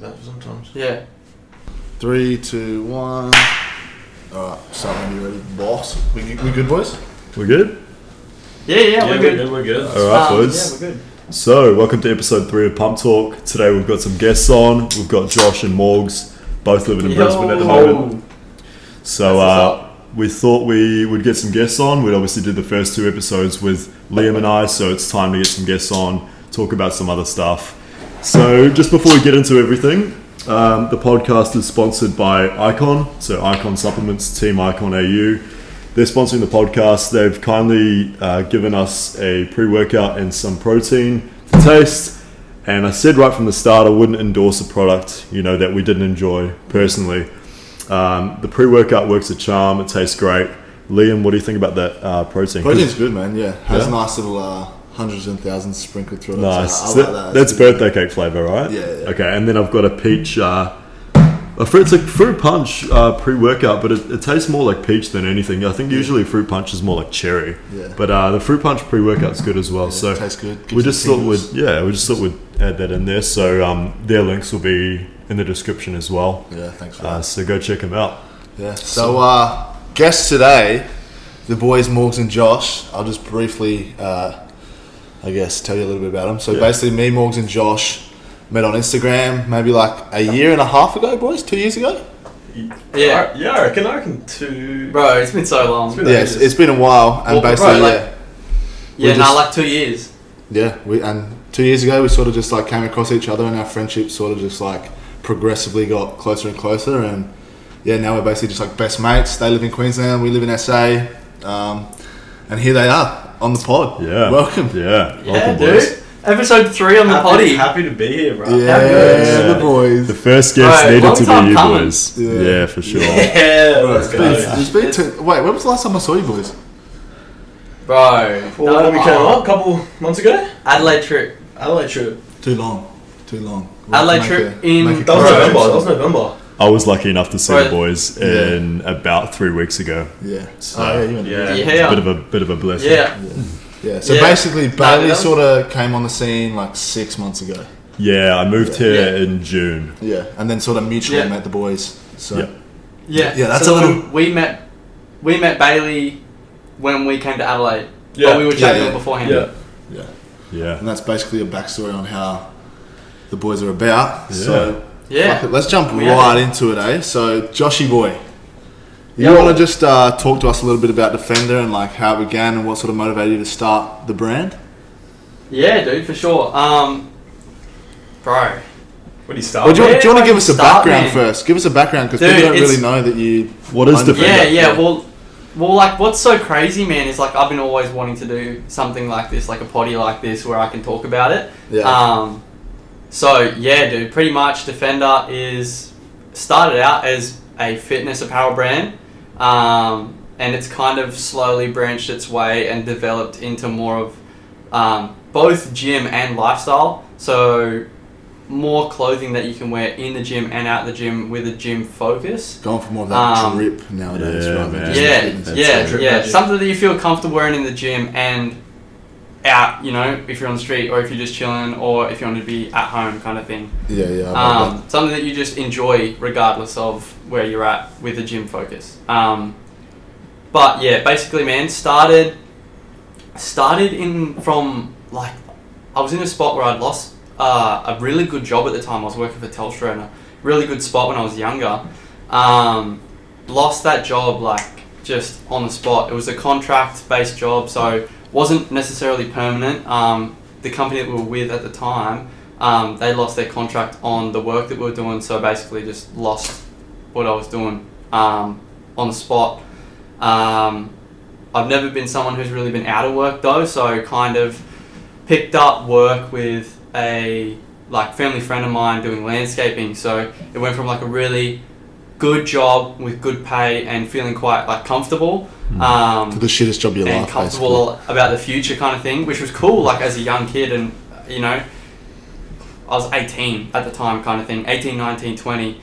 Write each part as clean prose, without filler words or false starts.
That sometimes. Yeah. 3, 2, 1. Alright, so when you ready, boss? We good, boys? We're good? Yeah, we're good. We're good. Alright, boys. Yeah, we're good. So, welcome to episode 3 of Pump Talk. Today we've got some guests on. We've got Josh and Morgs, both living in Brisbane at the moment. So, we thought we would get some guests on. We'd obviously did the first 2 episodes with Liam and I, so it's time to get some guests on, talk about some other stuff. So, just before we get into everything, the podcast is sponsored by Icon, so Icon Supplements, Team Icon AU. They're sponsoring the podcast. They've kindly given us a pre-workout and some protein to taste. And I said right from the start I wouldn't endorse a product, that we didn't enjoy personally. The pre-workout works a charm. It tastes great. Liam, what do you think about that protein? Protein's good, man. Yeah, has a nice little hundreds and thousands sprinkled through it. Nice. So I like that. That's birthday cake flavour, right? Yeah. Okay, and then I've got a peach. It's a fruit punch pre-workout, but it tastes more like peach than anything. I think usually fruit punch is more like cherry. Yeah. But the fruit punch pre-workout's good as well. Yeah, so it tastes good. We just thought we'd add that in there. So their links will be in the description as well. Yeah, thanks for that. So go check them out. Yeah. So guests today, the boys Morgs and Josh. I'll just briefly, tell you a little bit about them. So basically, me, Morgs, and Josh met on Instagram maybe like a year and a half ago, boys. 2 years ago. Yeah. I reckon 2. Bro, it's been so long. It's been a while, and basically, like 2 years. Yeah, and 2 years ago we sort of just like came across each other, and our friendship sort of just like progressively got closer and closer, and now we're basically just like best mates. They live in Queensland, we live in SA, and here they are on the pod. Yeah, welcome. Welcome, dude. boys. Episode 3 on the potty. Happy to be here, bro. Yeah, the boys. The first guest needed to be you coming. boys. Yeah, for sure. Yeah, let's go. Wait, when was the last time I saw you boys? Bro. Well, we came up a couple months ago. Adelaide trip. Too long. Adelaide trip in... That was November. I was lucky enough to see Right. the boys in about 3 weeks ago. Yeah. So, you went to Yeah. Bit of a blessing. Yeah. So Yeah. basically, Bailey that was- sort of came on the scene like 6 months ago. Yeah, I moved here in June. Yeah, and then sort of mutually Yeah. met the boys. So Yeah. Yeah, that's so a little- We met Bailey when we came to Adelaide. Yeah. But we were chatting Yeah. beforehand. Yeah. and that's basically a backstory on how the boys are about. Yeah. So Yeah. fuck it, let's jump We right are. into it, eh? So Joshy boy, you Yo. want to just talk to us a little bit about Defender and like how it began and what sort of motivated you to start the brand? Yeah, dude, for sure. Bro. Where do you start? Well, do you want to where give do us a we start, background man? first? Give us a background because Dude, people don't it's- really know that you. What is own Defender? Yeah. Well, like, what's so crazy, man, is like I've been always wanting to do something like this, like a potty like this, where I can talk about it. Yeah. So yeah, dude, pretty much Defender started out as a fitness apparel brand, and it's kind of slowly branched its way and developed into more of both gym and lifestyle. So more clothing that you can wear in the gym and out the gym with a gym focus. Going for more of that drip nowadays, Yeah, rather than man. just Yeah, fitness. yeah. Something that you feel comfortable wearing in the gym and out, if you're on the street or if you're just chilling or if you want to be at home kind of thing. Yeah. I love that. Something that you just enjoy regardless of where you're at with a gym focus. But yeah, basically, man, started from like, I was in a spot where I'd lost a really good job at the time. I was working for Telstra in a really good spot when I was younger. Lost that job like just on the spot. It was a contract-based job, so wasn't necessarily permanent. The company that we were with at the time, they lost their contract on the work that we were doing, so basically just lost what I was doing on the spot. I've never been someone who's really been out of work though, so kind of picked up work with a family friend of mine doing landscaping. So it went from like a really good job with good pay and feeling quite like comfortable To the shittest job of your and life, comfortable about the future kind of thing, which was cool like as a young kid. And I was 18 at the time kind of thing, 18, 19, 20,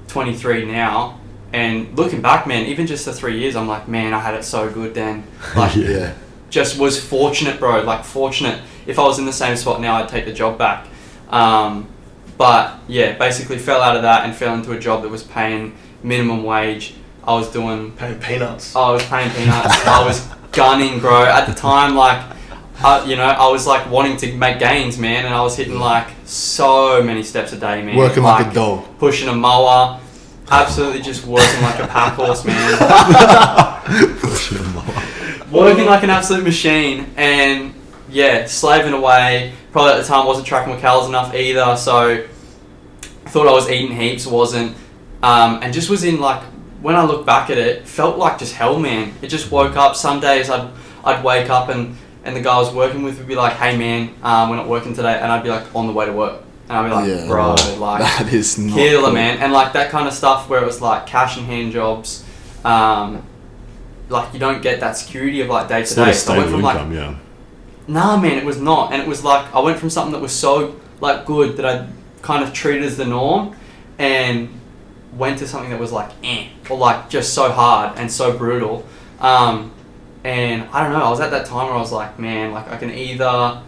23 now. And looking back, man, even just the 3 years, I'm like, man, I had it so good then. Like, Yeah. just was fortunate, bro. Like, fortunate. If I was in the same spot now, I'd take the job back. But yeah, basically fell out of that and fell into a job that was paying minimum wage. I was paying peanuts. I was gunning, bro. At the time, like, I was like wanting to make gains, man, and I was hitting like so many steps a day, man. Working like a dog. Pushing a mower. Absolutely just working like a pack horse, man. Pushing a mower. Working like an absolute machine, and yeah, slaving away. Probably at the time wasn't tracking my calories enough either, so thought I was eating heaps, wasn't. And just was in like, when I look back at it, felt like just hell, man. It just woke up. Some days I'd wake up and the guy I was working with would be like, hey man, we're not working today, and I'd be like on the way to work. And I'd be like, bro, like, that is not killer, cool. man. And like that kind of stuff where it was like cash in hand jobs, like you don't get that security of like day to day. It's not a stable income, yeah. Nah, man, it was not. And it was like, I went from something that was so like good that I kind of treated as the norm, and went to something that was like, or like just so hard and so brutal. And I don't know, I was at that time where I was like, man, like I can either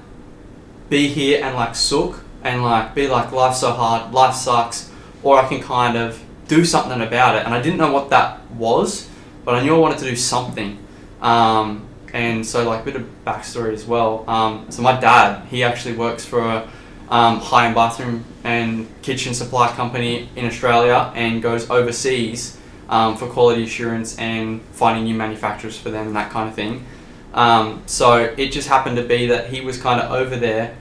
be here and like sook and like be like, life's so hard, life sucks, or I can kind of do something about it. And I didn't know what that was, but I knew I wanted to do something. And so like a bit of backstory as well. So my dad, he actually works for a high-end bathroom and kitchen supply company in Australia, and goes overseas for quality assurance and finding new manufacturers for them and that kind of thing. So it just happened to be that he was kind of over there.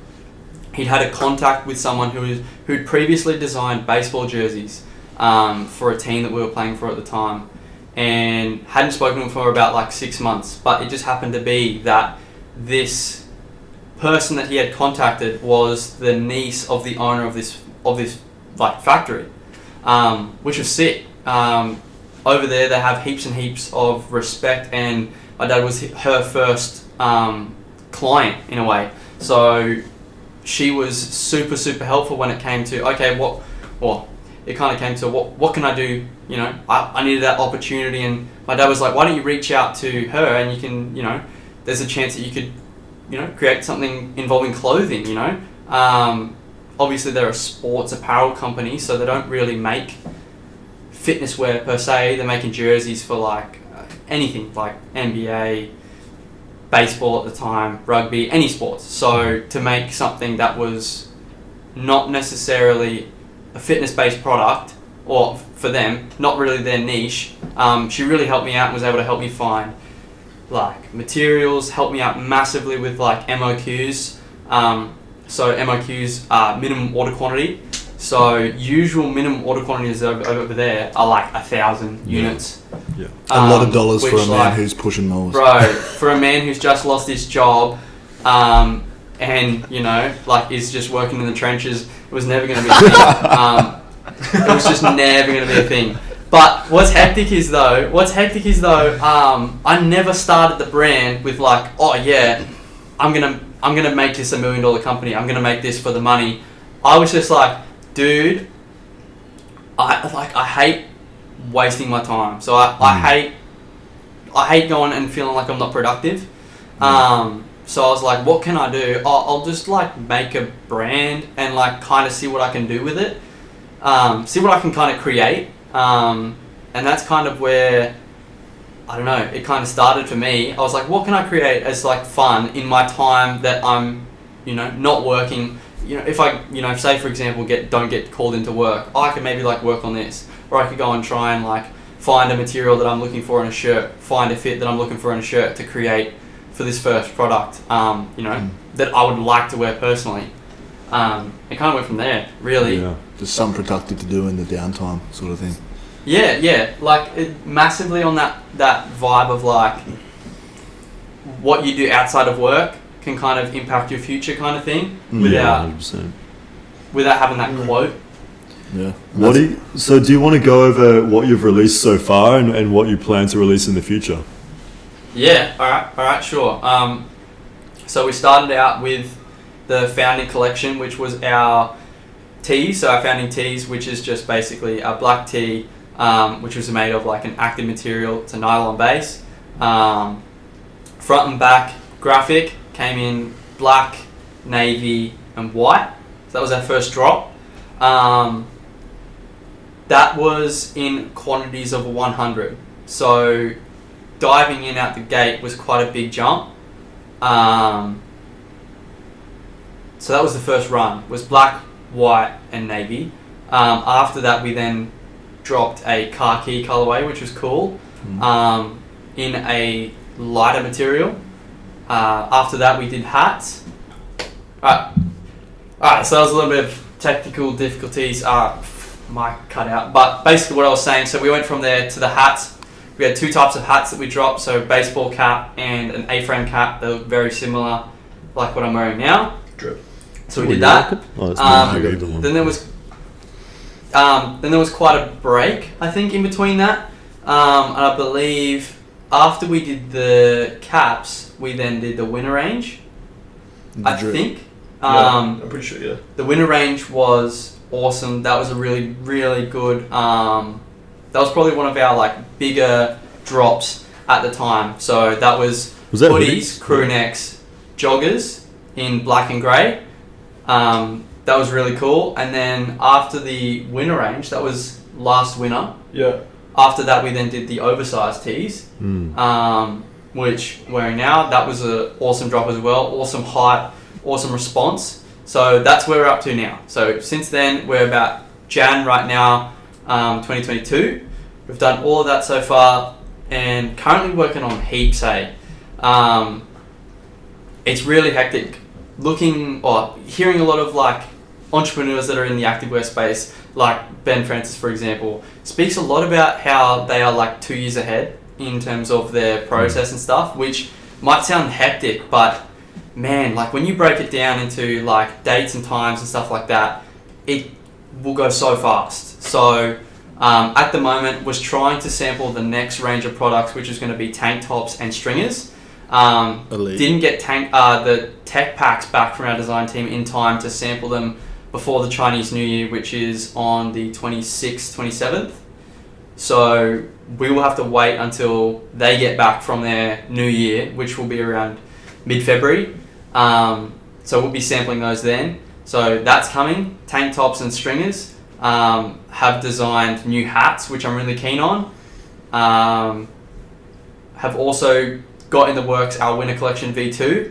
He'd had a contact with someone who'd previously designed baseball jerseys for a team that we were playing for at the time, and hadn't spoken to him for about like 6 months. But it just happened to be that this person that he had contacted was the niece of the owner of this like factory, which was sick. Over there they have heaps and heaps of respect, and my dad was her first client in a way. So she was super, super helpful when it came to, okay, it kind of came to what can I do? You know, I needed that opportunity, and my dad was like, why don't you reach out to her and you can, there's a chance that you could, create something involving clothing, Obviously they're a sports apparel company, so they don't really make fitness wear per se. They're making jerseys for like anything, like NBA, baseball at the time, rugby, any sports. So to make something that was not necessarily a fitness-based product, or for them, not really their niche, she really helped me out and was able to help me find like materials, helped me out massively with like MOQs. So MOQs are minimum order quantity. So usual minimum order quantities over there are like 1,000 units. Yeah. A lot of dollars for a man like, who's pushing mowers. Bro, for a man who's just lost his job, and like is just working in the trenches, it was never going to be a thing. It was just never going to be a thing. But what's hectic is though, I never started the brand with like, oh yeah, I'm gonna make this $1 million company. I'm gonna make this for the money. I was just like, dude, I hate wasting my time. So I hate going and feeling like I'm not productive. So I was like, what can I do? I'll just like make a brand and like kind of see what I can do with it. See what I can kind of create. And that's kind of where, I don't know, it kind of started for me. I was like, what can I create as like fun in my time that I'm, not working. If I, say for example, don't get called into work, I could maybe like work on this, or I could go and try and like find a material that I'm looking for in a shirt, find a fit that I'm looking for in a shirt to create for this first product, that I would like to wear personally. It kind of went from there, really. Yeah. Just something productive to do in the downtime, sort of thing. Yeah, like massively on that vibe of like what you do outside of work can kind of impact your future kind of thing without 100%. Without having that quote. Yeah. Do you want to go over what you've released so far and what you plan to release in the future? Yeah, alright, sure. So we started out with the founding collection, which was our tees. So our founding tees, which is just basically a black tee, which was made of like an active material. It's a nylon base. Front and back graphic came in black, navy, and white. So that was our first drop. That was in quantities of 100. So diving in out the gate was quite a big jump. So that was the first run, was black, white and navy. After that we then dropped a khaki colorway, which was cool, in a lighter material. After that we did hats. Alright, so that was a little bit of technical difficulties. Mic cut out. But basically what I was saying, so we went from there to the hats. We had two types of hats that we dropped, so baseball cap and an A-frame cap. They were very similar, like what I'm wearing now. Drip. So we did that. Then there was quite a break, I think, in between that. And I believe after we did the caps, we then did the winter range. I think. I'm pretty sure, yeah. The winter range was awesome. That was a really, really good. That was probably one of our like bigger drops at the time. So that was that hoodies, crew necks, joggers in black and grey. That was really cool. And then after the winter range, that was last winter. Yeah. After that, we then did the oversized tees, which we're wearing now. That was an awesome drop as well. Awesome height, awesome response. So that's where we're up to now. So since then, we're about Jan right now, 2022. We've done all of that so far and currently working on heaps, it's really hectic. Hearing a lot of like entrepreneurs that are in the activewear space, like Ben Francis, for example, speaks a lot about how they are like 2 years ahead in terms of their process and stuff, which might sound hectic, but man, like when you break it down into like dates and times and stuff like that, it will go so fast. So at the moment was trying to sample the next range of products, which is going to be tank tops and stringers. Didn't get the tech packs back from our design team in time to sample them before the Chinese New Year, which is on the 26th, 27th. So we will have to wait until they get back from their New Year, which will be around mid-February. So we'll be sampling those then. So that's coming. Tank tops and stringers. Have designed new hats, which I'm really keen on. Have also got in the works our winter collection V2,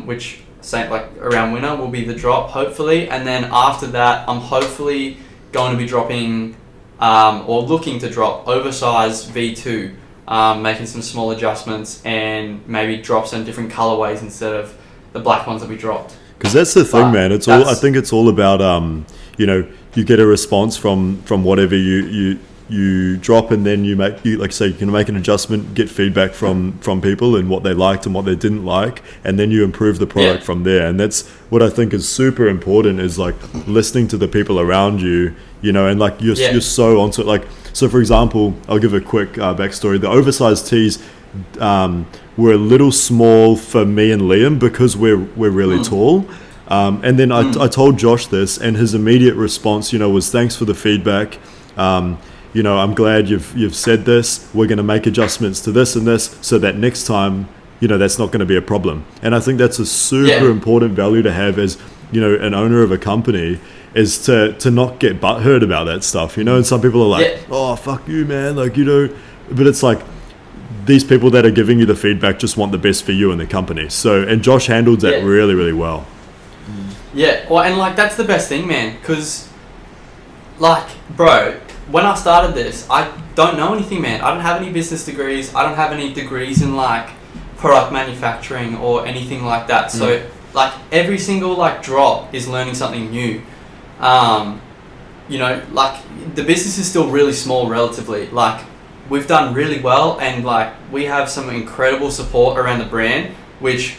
which like around winter will be the drop, hopefully. And then after that, I'm hopefully going to be dropping or looking to drop oversized V2, making some small adjustments and maybe drop some different colorways instead of the black ones that we dropped. Because that's the thing, man. It's all. I think it's all about you get a response from whatever you drop, and then you can make an adjustment, get feedback from people and what they liked and what they didn't like, and then you improve the product from there. And that's what I think is super important, is like listening to the people around you, and like you're so onto it. Like, so for example, I'll give a quick backstory. The oversized tees were a little small for me and Liam because we're really tall. And then I told Josh this, and his immediate response, was thanks for the feedback. I'm glad you've said this. We're going to make adjustments to this and this so that next time, that's not going to be a problem. And I think that's a super important value to have as, an owner of a company, is to not get butthurt about that stuff, And some people are like, oh, fuck you, man. Like, but it's like, these people that are giving you the feedback just want the best for you and the company. So, and Josh handled that really, really well. Yeah, well, and like that's the best thing, man, because like, bro, when I started this, I don't know anything, man. I don't have any business degrees. I don't have any degrees in like product manufacturing or anything like that. So like every single like drop is learning something new. Like the business is still really small relatively. Like we've done really well, and like we have some incredible support around the brand, which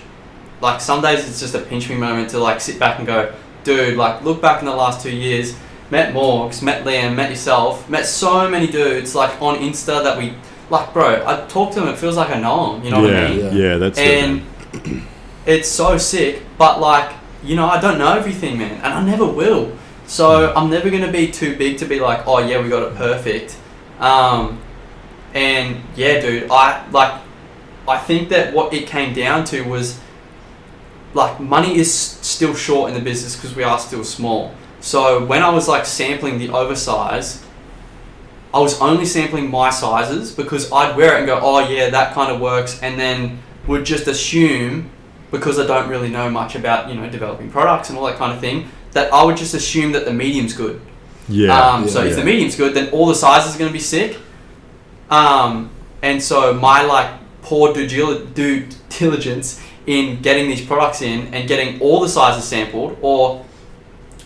like some days it's just a pinch me moment to like sit back and go, dude, like look back in the last 2 years, met Morgs, met Liam, met yourself, met so many dudes like on Insta that we like, bro, I talk to them, it feels like I know them, you know what I mean? Yeah, that's and it. It's so sick, but like, I don't know everything, man, and I never will. So I'm never going to be too big to be like, oh yeah, we got it perfect. And yeah, dude, I think that what it came down to was like money is still short in the business because we are still small. So when I was like sampling the oversize, I was only sampling my sizes because I'd wear it and go, oh yeah, that kind of works, and then would just assume, because I don't really know much about, you know, developing products and all that kind of thing, that I would just assume that the medium's good. So if the medium's good, then all the sizes are going to be sick. And so my like poor due diligence in getting these products in and getting all the sizes sampled, or,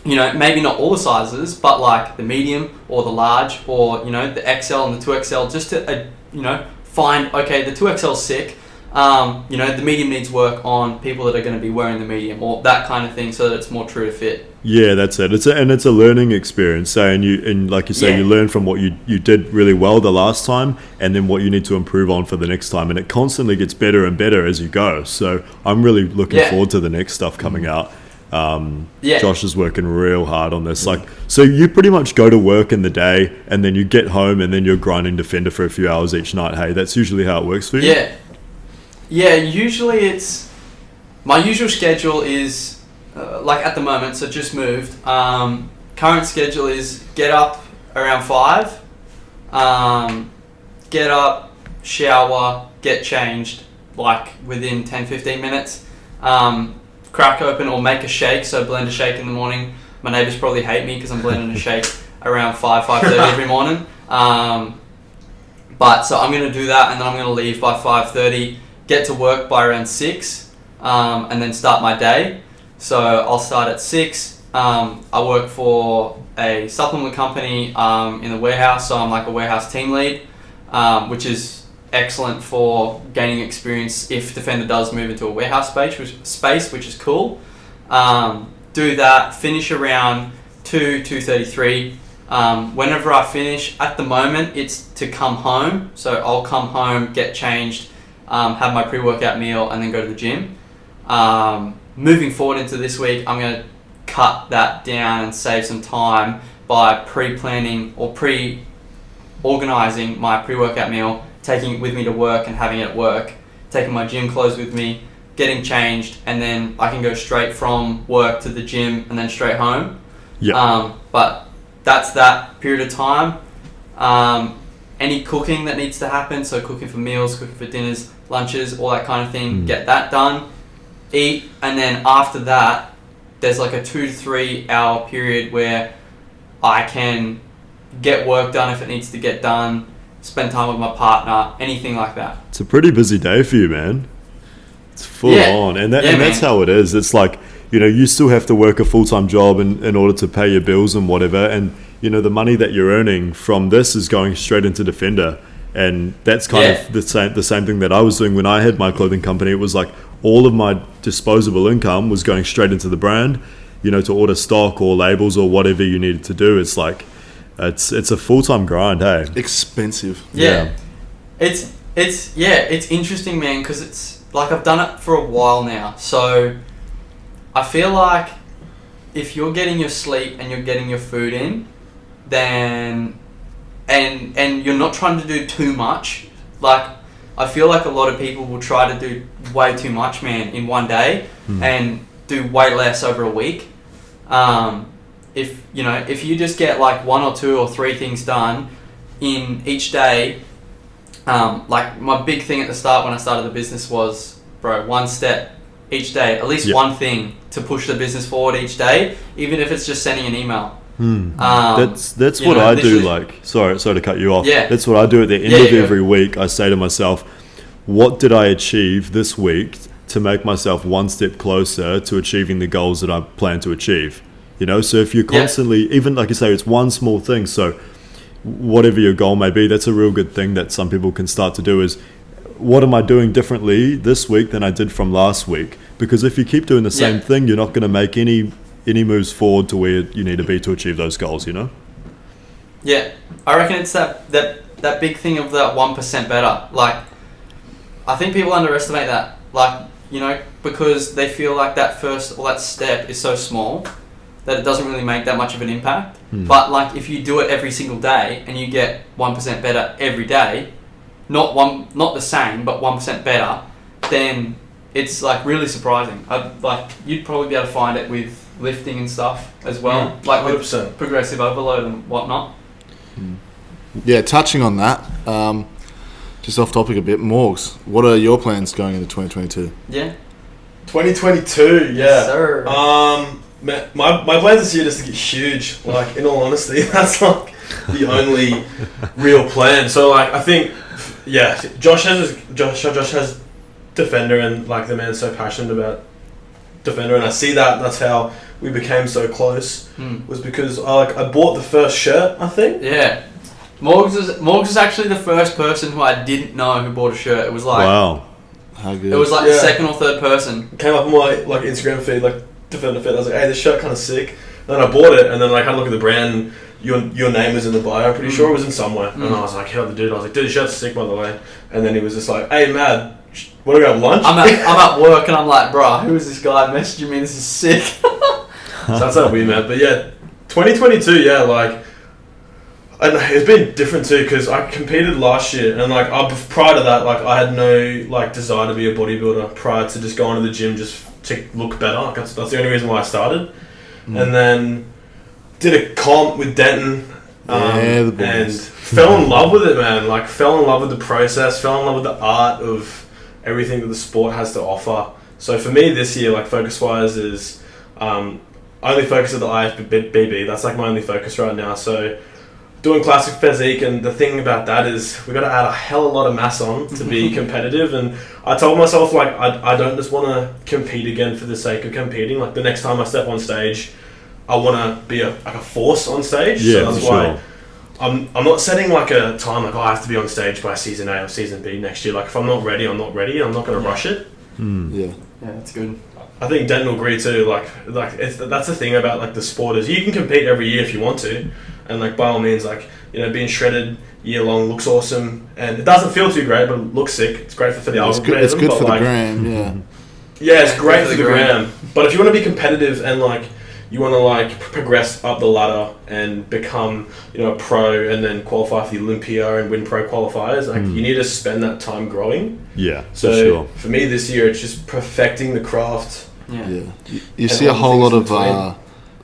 you know, maybe not all the sizes, but like the medium or the large, or, you know, the XL and the 2XL, just to, you know, find, okay, the 2XL's sick. You know, the medium needs work on people that are going to be wearing the medium, or that kind of thing, so that it's more true to fit. Yeah, that's it. It's a learning experience. So, and like you say, you learn from what you did really well the last time, and then what you need to improve on for the next time, and it constantly gets better and better as you go. So I'm really looking forward to the next stuff coming out. Josh is working real hard on this. Like, so you pretty much go to work in the day, and then you get home, and then you're grinding Defender for a few hours each night. Hey, that's usually how it works for you. Yeah, usually it's... My usual schedule is, like at the moment, so just moved. Current schedule is get up around 5, get up, shower, get changed, like within 10-15 minutes. Crack open or make a shake, so blend a shake in the morning. My neighbours probably hate me because I'm blending a shake around 5:30 every morning. But so I'm going to do that, and then I'm going to leave by 5:30. Get to work by around 6, and then start my day. So I'll start at 6. I work for a supplement company in the warehouse, so I'm like a warehouse team lead, which is excellent for gaining experience if Defender does move into a warehouse space, which is cool. Do that, finish around 2:33. Whenever I finish, at the moment it's to come home, so I'll come home, get changed, have my pre-workout meal, and then go to the gym. Moving forward into this week, I'm going to cut that down and save some time by pre-planning or pre-organising my pre-workout meal, taking it with me to work and having it at work, taking my gym clothes with me, getting changed, and then I can go straight from work to the gym and then straight home. But that's that period of time. Any cooking that needs to happen, so cooking for meals, cooking for dinners, lunches, all that kind of thing, get that done, eat, and then after that, there's like a 2 to 3 hour period where I can get work done if it needs to get done, spend time with my partner, anything like that. It's a pretty busy day for you, man. It's full on, and that's how it is. It's like, you know, you still have to work a full-time job in order to pay your bills and whatever, and you know, the money that you're earning from this is going straight into Defender, and that's kind of the same thing that I was doing when I had my clothing company. It was like all of my disposable income was going straight into the brand, you know, to order stock or labels or whatever you needed to do. It's like it's a full-time grind, hey. Expensive. It's interesting, man, because it's like I've done it for a while now, so I feel like if you're getting your sleep and you're getting your food in, then and you're not trying to do too much, like I feel like a lot of people will try to do way too much, man, in one day and do way less over a week. If you just get like 1 or 2 or 3 things done in each day, like my big thing at the start when I started the business was, bro, 1 step each day, at least one thing to push the business forward each day, even if it's just sending an email. That's what I do. Like, sorry to cut you off. That's what I do at the end of every week. I say to myself, what did I achieve this week to make myself 1 step closer to achieving the goals that I plan to achieve? You know, so if you're constantly, even like you say, it's one small thing. So whatever your goal may be, that's a real good thing that some people can start to do is, what am I doing differently this week than I did from last week? Because if you keep doing the same thing, you're not going to make any moves forward to where you need to be to achieve those goals, you know? Yeah, I reckon it's that big thing of that 1% better. Like, I think people underestimate that. Like, you know, because they feel like that first or that step is so small that it doesn't really make that much of an impact. But like, if you do it every single day and you get 1% better every day, not the same, but 1% better, then it's like really surprising. Like, you'd probably be able to find it with lifting and stuff as well, like with 100%. progressive overload and whatnot. Yeah, touching on that, just off topic a bit, Morgs, what are your plans going into 2022? Yeah. 2022, yeah. Yes, sir. My plans this year is to get huge. Like, in all honesty, that's like the only real plan. So, like, I think, yeah, Josh has Defender, and like the man's so passionate about Defender, and I see that. And that's how we became so close. Was because I bought the first shirt, I think. Yeah. Morgs was actually the first person who I didn't know who bought a shirt. It was like Wow. How good? it was like the second or third person. It came up on my like Instagram feed, like DefenderFit. I was like, hey, this shirt kind of sick. And then I bought it, and then like, I had a look at the brand. And your name was in the bio. I'm pretty sure it was in somewhere. And I was like, hit up the dude. I was like, dude, the shirt's sick, by the way. And then he was just like, hey, Mad, want to go have lunch? I'm at work and I'm like, bruh, who is this guy messaging me? This is sick. So that's how we met. But yeah, 2022, yeah, like, I know, it's been different too, because I competed last year, and like prior to that, like, I had no like desire to be a bodybuilder prior to just going to the gym just to look better. Like, that's the only reason why I started. And then did a comp with Denton, and fell in love with it, man. Like, fell in love with the process, fell in love with the art of everything that the sport has to offer. So for me this year, like, focus wise is only focus at the IFBB. That's like my only focus right now. So doing classic physique, and the thing about that is we got to add a hell of a lot of mass on to be competitive. And I told myself, like, I don't just want to compete again for the sake of competing. Like, the next time I step on stage, I want to be a force on stage. Yeah, so that's for why sure. I'm not setting like a time like, I have to be on stage by season A or season B next year. Like, if I'm not ready, I'm not ready. I'm not going to rush it. Yeah. Yeah, that's good. I think Dan will agree too. Like that's the thing about like the sport is you can compete every year if you want to, and like by all means, like, you know, being shredded year long looks awesome, and it doesn't feel too great, but it looks sick. It's great for the algorithm. It's good for like, the gram. Yeah. Yeah, it's great for the gram. But if you want to be competitive and like you want to like progress up the ladder and become, you know, a pro and then qualify for the Olympia and win pro qualifiers, like you need to spend that time growing. Yeah, So for sure. for me this year, it's just perfecting the craft. Yeah. You see a whole lot of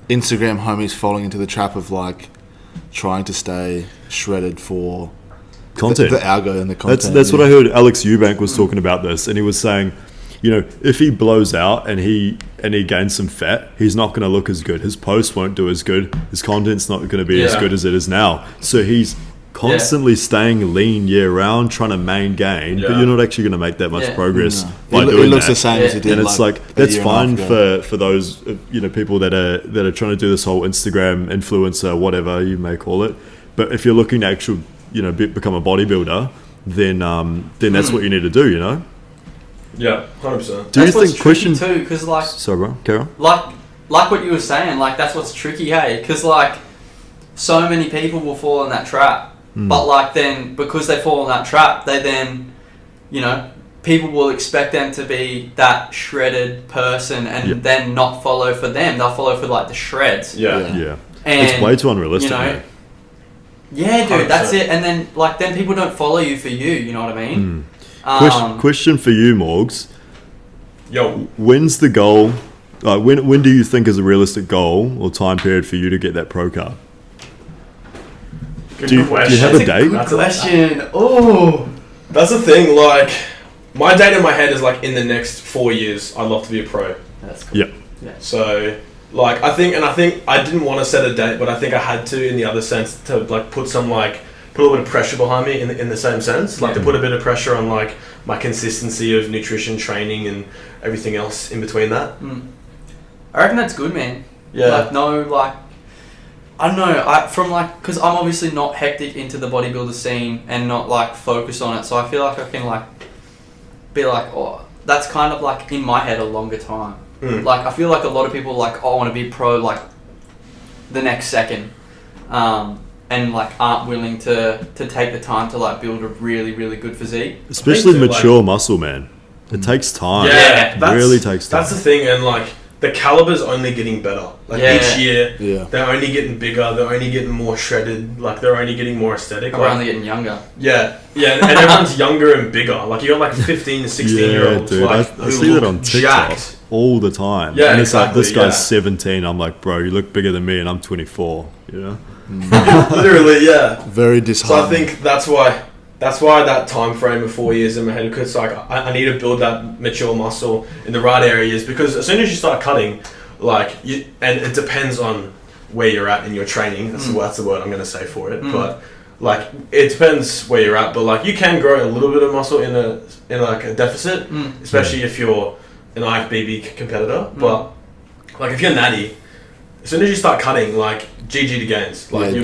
Instagram homies falling into the trap of like trying to stay shredded for Content. the algo and the content. That's what I heard. Alex Eubank was talking about this, and he was saying, you know, if he blows out and he gains some fat, he's not going to look as good. His posts won't do as good. His content's not going to be as good as it is now. So he's constantly staying lean year round, trying to gain, but you're not actually going to make that much progress by doing it looks that. the same as it did. And it's like that's fine for those, you know, people that are trying to do this whole Instagram influencer, whatever you may call it. But if you're looking to actually, you know, become a bodybuilder, then that's what you need to do, you know. Yeah, 100%. Do you That's what's think tricky question? too? Because like, Sorry, bro. Carry on. like what you were saying, like that's what's tricky, hey? Because like, so many people will fall in that trap, but like then because they fall in that trap, they then, you know, people will expect them to be that shredded person and then not follow for them. They'll follow for like the shreds. Yeah. And, it's way too unrealistic, you know, mate. Yeah, dude, 100%. that's it. And then like then people don't follow you for you know what I mean? Question for you, Morgs. Yo, When's the goal? When do you think is a realistic goal or time period for you to get that pro card? good Do you question. have a date? Good question. Oh, That's the thing, like, my date in my head is like in the next 4 years, I'd love to be a pro. that's cool. Yep. So, like, I think I didn't want to set a date, but I think I had to in the other sense to like put a little bit of pressure behind me in the same sense, like to put a bit of pressure on like my consistency of nutrition, training, and everything else in between that. I reckon that's good, man. Yeah. Like, no, like, I don't know, because I'm obviously not hectic into the bodybuilder scene and not, like, focused on it, so I feel like I can, like, be like, oh, that's kind of, like, in my head a longer time. Like, I feel like a lot of people, like, oh, I want to be pro, like, the next second, and, like, aren't willing to take the time to, like, build a really, really good physique. Especially so, mature muscle, man. It takes time. Yeah, It really takes time. That's the thing, and like the caliber's only getting better. Like each year, they're only getting bigger. They're only getting more shredded. Like they're only getting more aesthetic. We're only getting younger. Yeah, and everyone's younger and bigger. Like you got like 15, 16 year olds dude, like I who see look that on TikTok jacked. all all the time. Yeah, and it's like, this exactly, guy's 17. I'm like, bro, you look bigger than me, and I'm 24. You know? Literally, yeah. Very So I disheartening. think that's why that time frame of 4 years in my head, because like I need to build that mature muscle in the right areas, because as soon as you start cutting, like and it depends on where you're at in your training. That's the word I'm going to say for it. But like it depends where you're at. But like you can grow a little bit of muscle in like a deficit, especially if you're an IFBB competitor. But like if you're natty, as soon as you start cutting, like GG to gains. Like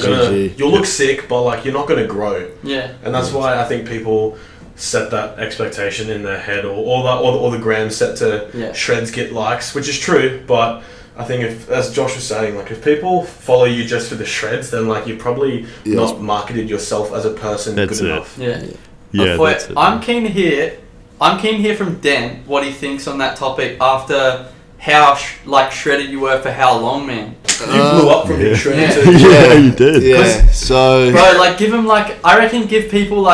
you'll look sick, but like you're not gonna grow. Yeah. And that's why I think people set that expectation in their head, or the grams set to shreds get likes, which is true. But I think if, as Josh was saying, like if people follow you just for the shreds, then like you probably not marketed yourself as a person good enough. Yeah. That's it. I'm keen to hear from Den what he thinks on that topic after how shredded you were for how long, man. You blew up from being shredded too. Yeah, you did. Yeah. So, bro, like give him I reckon give people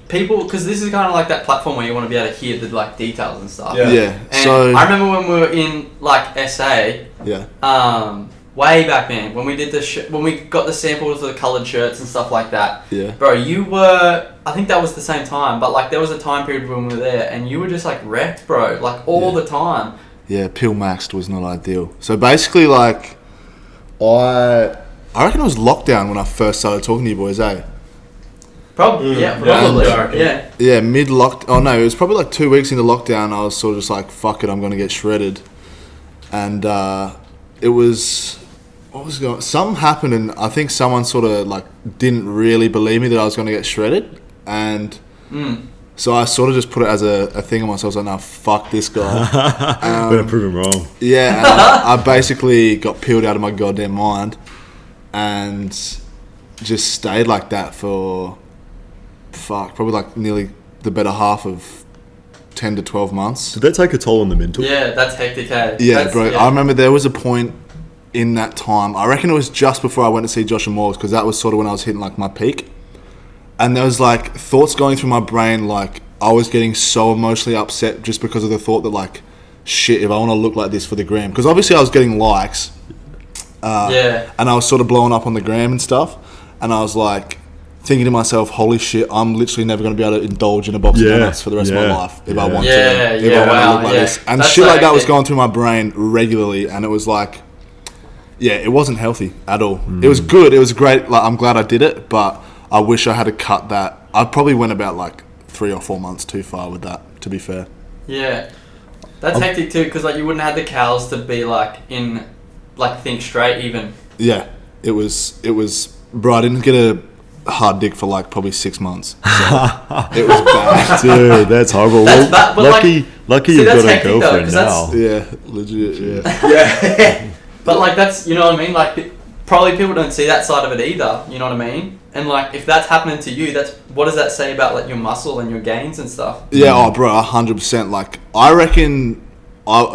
people, because this is kind of like that platform where you want to be able to hear the like details and stuff. Yeah. And So I remember when we were in like SA. Yeah. Way back then when we did when we got the samples of the coloured shirts and stuff like that. Yeah. Bro, you were, I think that was the same time, but like there was a time period when we were there and you were just like wrecked, bro, like all the time. Yeah, pill maxed was not ideal. So basically, like, I reckon it was lockdown when I first started talking to you boys, eh? Probably. Yeah. Yeah, mid-lockdown. Oh, no, it was probably like 2 weeks into lockdown. I was sort of just like, fuck it, I'm going to get shredded. And it was... What was going on? Something happened, and I think someone sort of, like, didn't really believe me that I was going to get shredded. And... So I sort of just put it as a thing on myself. I was like, nah, fuck this guy. Better prove him wrong. Yeah, and I basically got peeled out of my goddamn mind and just stayed like that for, probably like nearly the better half of 10 to 12 months. Did that take a toll on the mental? Yeah, that's hectic, eh? Yeah, bro. I remember there was a point in that time, I reckon it was just before I went to see Josh and Morgs, because that was sort of when I was hitting like my peak. And there was like thoughts going through my brain, like I was getting so emotionally upset just because of the thought that like, shit, if I want to look like this for the gram, because obviously I was getting likes, and I was sort of blowing up on the gram and stuff, and I was like thinking to myself, holy shit, I'm literally never going to be able to indulge in a box of donuts for the rest of my life if I want to. If I want to look like this, and that's shit like that was going through my brain regularly, and it was like, yeah, it wasn't healthy at all. It was good, it was great. Like I'm glad I did it, but I wish I had to cut that. I probably went about like 3 or 4 months too far with that, to be fair. Yeah. That's hectic too, because like you wouldn't have the cows to be like in, like think straight even. Yeah, it was, bro, I didn't get a hard dick for like probably 6 months. So it was bad. Dude, that's horrible. That's bad, but lucky you've got a girlfriend now. Yeah, legit, Yeah. But like that's, you know what I mean? Like probably people don't see that side of it either, you know what I mean? And like if that's happening to you, that's, what does that say about like your muscle and your gains and stuff? Yeah, oh bro, 100%. Like I reckon,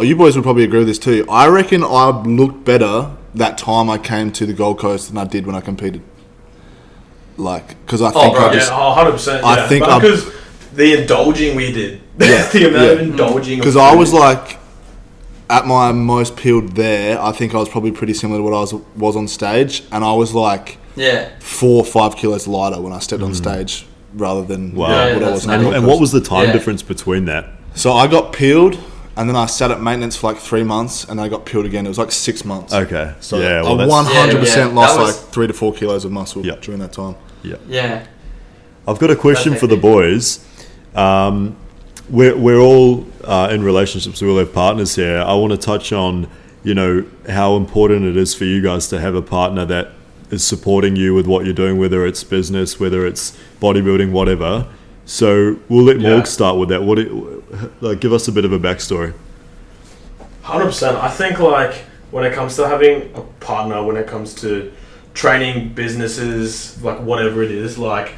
you boys would probably agree with this too. I reckon I looked better that time I came to the Gold Coast than I did when I competed. Like, because I think 100%. Yeah. I think because the indulging we did, the amount of indulging. Because I was like, at my most peeled there, I think I was probably pretty similar to what I was on stage, and I was like 4 or 5 kilos lighter when I stepped on stage rather than what I was. And what was the time difference between that? So I got peeled, and then I sat at maintenance for like 3 months, and then I got peeled again. It was like 6 months. Okay. So I 100% lost like 3 to 4 kilos of muscle during that time. Yeah. I've got a question for the boys. We're all in relationships. We all have partners here. I want to touch on, you know, how important it is for you guys to have a partner that is supporting you with what you're doing, whether it's business, whether it's bodybuilding, whatever. So we'll let Morg start with that. Give us a bit of a backstory. 100%. I think like when it comes to having a partner, when it comes to training businesses, like whatever it is, like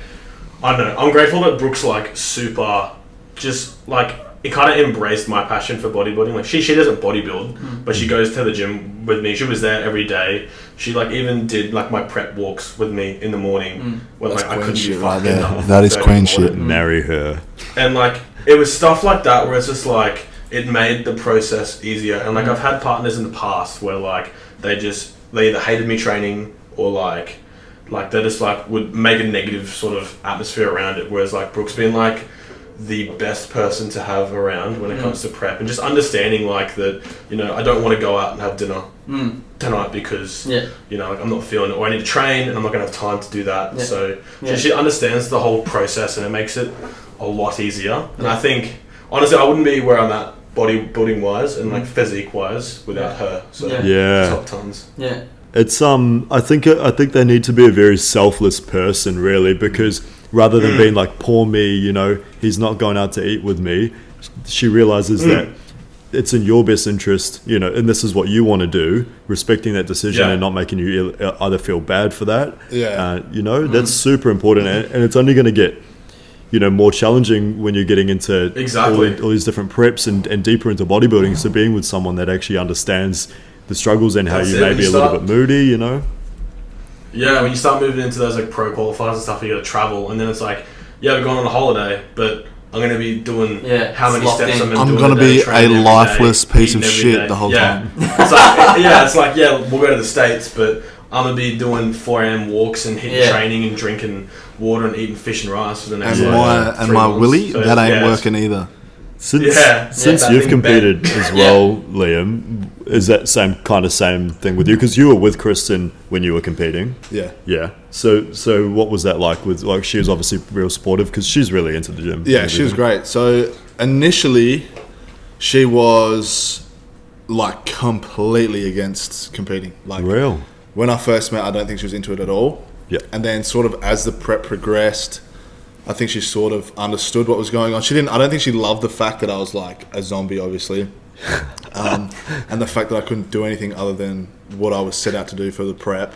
I don't know. I'm grateful that Brooke's like super, just like it kind of embraced my passion for bodybuilding. Like she doesn't bodybuild, but she goes to the gym with me. She was there every day. She like even did like my prep walks with me in the morning when like I couldn't be fucking up. That is queen shit. Marry her. And like it was stuff like that where it's just like it made the process easier. And like I've had partners in the past where like they either hated me training or like they just like would make a negative sort of atmosphere around it, whereas like Brooke's been like the best person to have around when it comes to prep, and just understanding like that, you know, I don't want to go out and have dinner tonight because you know, like I'm not feeling it, or I need to train and I'm not gonna have time to do that. So she understands the whole process, and it makes it a lot easier. And I think honestly I wouldn't be where I'm at bodybuilding wise and like physique wise without her. So top tons. It's I think they need to be a very selfless person, really, because rather than being like, poor me, you know, he's not going out to eat with me, she realizes that it's in your best interest, you know, and this is what you want to do, respecting that decision and not making you either feel bad for that. You know, that's super important, and it's only going to get, you know, more challenging when you're getting into all these different preps and deeper into bodybuilding. So being with someone that actually understands the struggles and how you may be a little bit moody, you know. Yeah, when you start moving into those like pro qualifiers and stuff, you got to travel, and then it's like, we're going on a holiday, but I'm going to be doing how many steps I'm going to be a lifeless piece of shit the whole time. It's like, it's like, we'll go to the States, but I'm going to be doing 4 a.m. walks and hitting training and drinking water and eating fish and rice for the next and my willy, so that ain't working either. Since you've competed as well, Liam, is that same thing with you? Because you were with Kristen when you were competing. Yeah. So what was that like? With like, she was obviously real supportive because she's really into the gym. Yeah, she was great. So initially, she was like completely against competing. Like real. When I first met, I don't think she was into it at all. Yeah. And then sort of as the prep progressed, I think she sort of understood what was going on. I don't think she loved the fact that I was like a zombie, obviously. And the fact that I couldn't do anything other than what I was set out to do for the prep.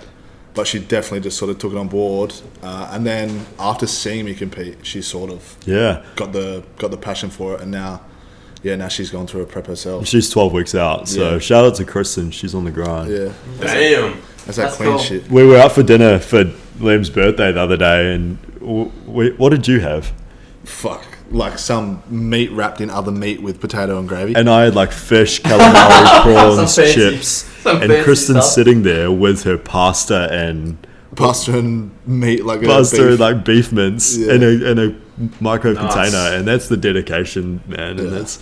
But she definitely just sort of took it on board. And then after seeing me compete, she sort of got the passion for it. And now she's gone through a prep herself. She's 12 weeks out. So shout out to Kristen. She's on the grind. Yeah. Damn. That's clean shit. We were out for dinner for Liam's birthday the other day, and what did you have? Fuck, like some meat wrapped in other meat with potato and gravy. And I had like fish, calamari, prawns, chips, and Kristen's stuff. Sitting there with her pasta and meat, like like beef mince in a micro container, and that's the dedication, man. And it's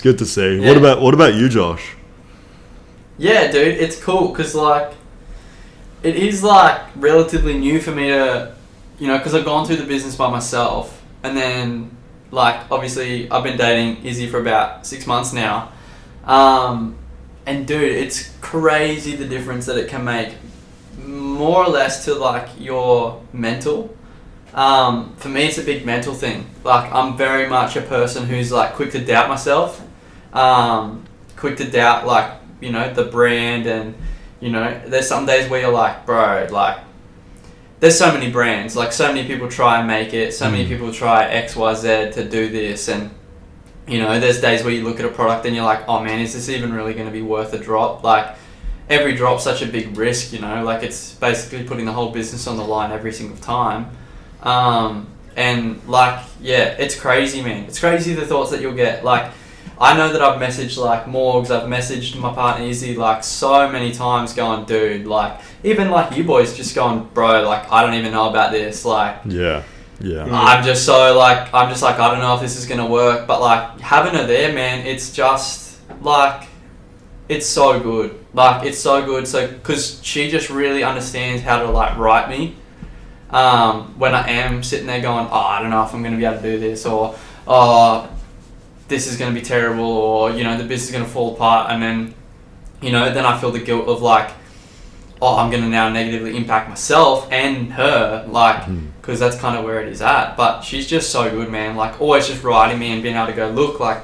good to see. What about you, Josh? Yeah, dude, it's cool because like it is like relatively new for me to, you know, because I've gone through the business by myself, and then like obviously I've been dating Izzy for about 6 months now, and dude, it's crazy the difference that it can make, more or less to like your mental. For me, it's a big mental thing. Like I'm very much a person who's like quick to doubt myself, quick to doubt like, you know, the brand, and you know, there's some days where you're like, bro, like, there's so many brands, like, so many people try and make it, so many people try X, Y, Z to do this, and, you know, there's days where you look at a product and you're like, oh man, is this even really going to be worth a drop? Like, every drop's such a big risk, you know, like, it's basically putting the whole business on the line every single time. And, like, it's crazy, man. It's crazy the thoughts that you'll get, like, I know that I've messaged like Morgs, I've messaged my partner Izzy like so many times going, dude, like even like you boys just going, bro, like I don't even know about this, like I'm just like I don't know if this is gonna work, but like having her there, man, it's just like it's so good, so because she just really understands how to like write me when I am sitting there going, oh, I don't know if I'm gonna be able to do this, or this is going to be terrible, or, you know, the business is going to fall apart, and then, you know, then I feel the guilt of like, oh, I'm going to now negatively impact myself and her, like, because that's kind of where it is at. But she's just so good, man, like always just writing me and being able to go, look, like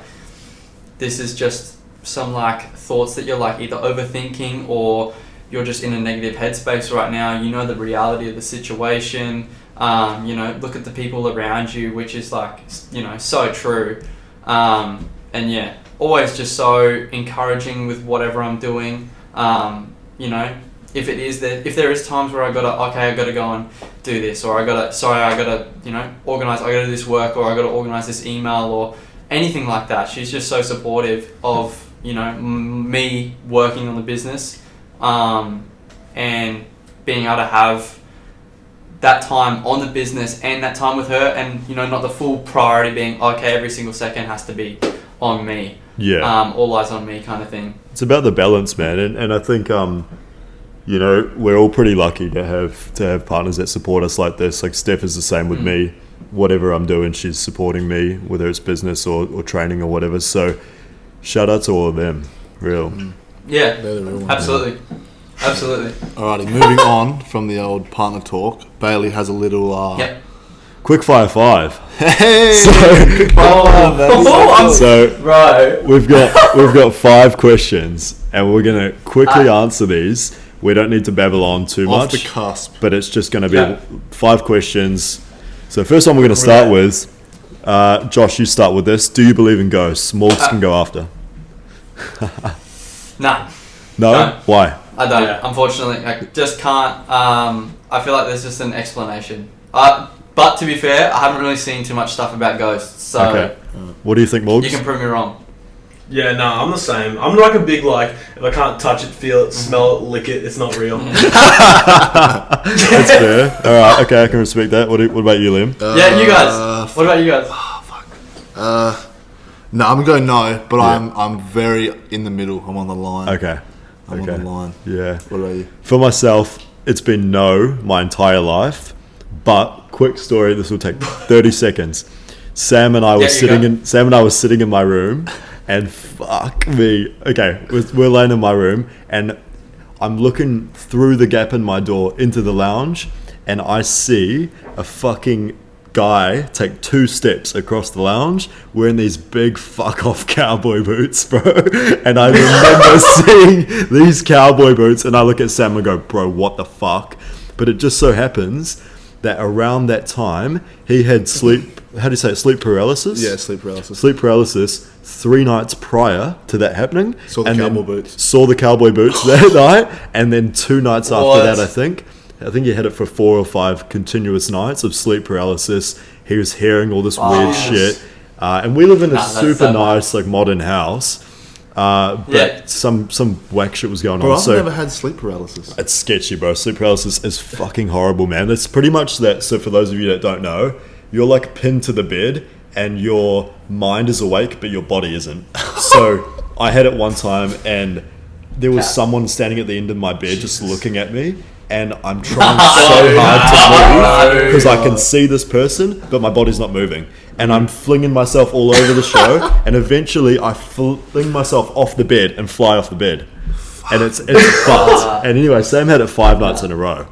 this is just some like thoughts that you're like either overthinking or you're just in a negative headspace right now. You know the reality of the situation, you know, look at the people around you, which is like, you know, so true. And always just so encouraging with whatever I'm doing. You know, if there is times where I gotta go and do this, or I gotta, you know, organize, I gotta do this work, or I gotta organize this email, or anything like that. She's just so supportive of, you know, me working on the business, and being able to have that time on the business and that time with her, and, you know, not the full priority being, okay, every single second has to be on me. Yeah. All eyes on me kind of thing. It's about the balance, man. And I think, you know, we're all pretty lucky to have partners that support us like this. Like Steph is the same with me. Whatever I'm doing, she's supporting me, whether it's business or training or whatever. So shout out to all of them. Real. Yeah, They're the real ones. absolutely. Absolutely. Alrighty, moving on from the old partner talk. Bailey has a little Yep. Quick fire 5. Hey! So Right. we've got 5 questions, and we're gonna quickly answer these. We don't need to babble on too Off the much, cusp. but it's just gonna be Yeah. 5 questions. So first one we're gonna start with. Josh, you start with this. Do you believe in ghosts? Morgs can go after. Nah, No? No. Why? I don't. Yeah. Unfortunately, I just can't. I feel like there's just an explanation. But to be fair, I haven't really seen too much stuff about ghosts, so Okay. What do you think, Morgs? you can prove me wrong. Yeah, no, I'm the same. I'm like a big, like, if I can't touch it, feel it, smell it, lick it, it's not real. That's fair. All right. Okay, I can respect that. What about you, Liam? Yeah, you guys. What about you guys? No, I'm going no, but Yeah. I'm very in the middle. I'm on the line. Okay. I'm Okay. on the line. Yeah. What about you? For myself, it's been no my entire life. But quick story. This will take 30 seconds. Sam and I were sitting in my room, and fuck me. Okay, we're laying in my room, and I'm looking through the gap in my door into the lounge, and I see a fucking guy take 2 steps across the lounge wearing these big fuck off cowboy boots, bro. And I remember seeing these cowboy boots, and I look at Sam and go, bro, what the fuck? But it just so happens that around that time he had sleep paralysis. Yeah, sleep paralysis. Sleep paralysis 3 nights prior to that happening. Saw the and cowboy then boots. Saw the cowboy boots that night, and then 2 nights after What? that, I think he had it for 4 or 5 continuous nights of sleep paralysis. He was hearing all this weird shit, and we live in a Nah, that's super so nice, like, modern house. But Yeah. some whack shit was going Bro, on. I've So never had sleep paralysis. it's sketchy, bro. Sleep paralysis is fucking horrible, man. It's pretty much that. So for those of you that don't know, you're like pinned to the bed and your mind is awake, but your body isn't. So I had it one time, and there was someone standing at the end of my bed just looking at me, and I'm trying so hard to move because I can see this person, but my body's not moving. And I'm flinging myself all over the show, and eventually I fling myself off the bed and fly off the bed. And it's fucked. And anyway, Sam had it 5 nights in a row.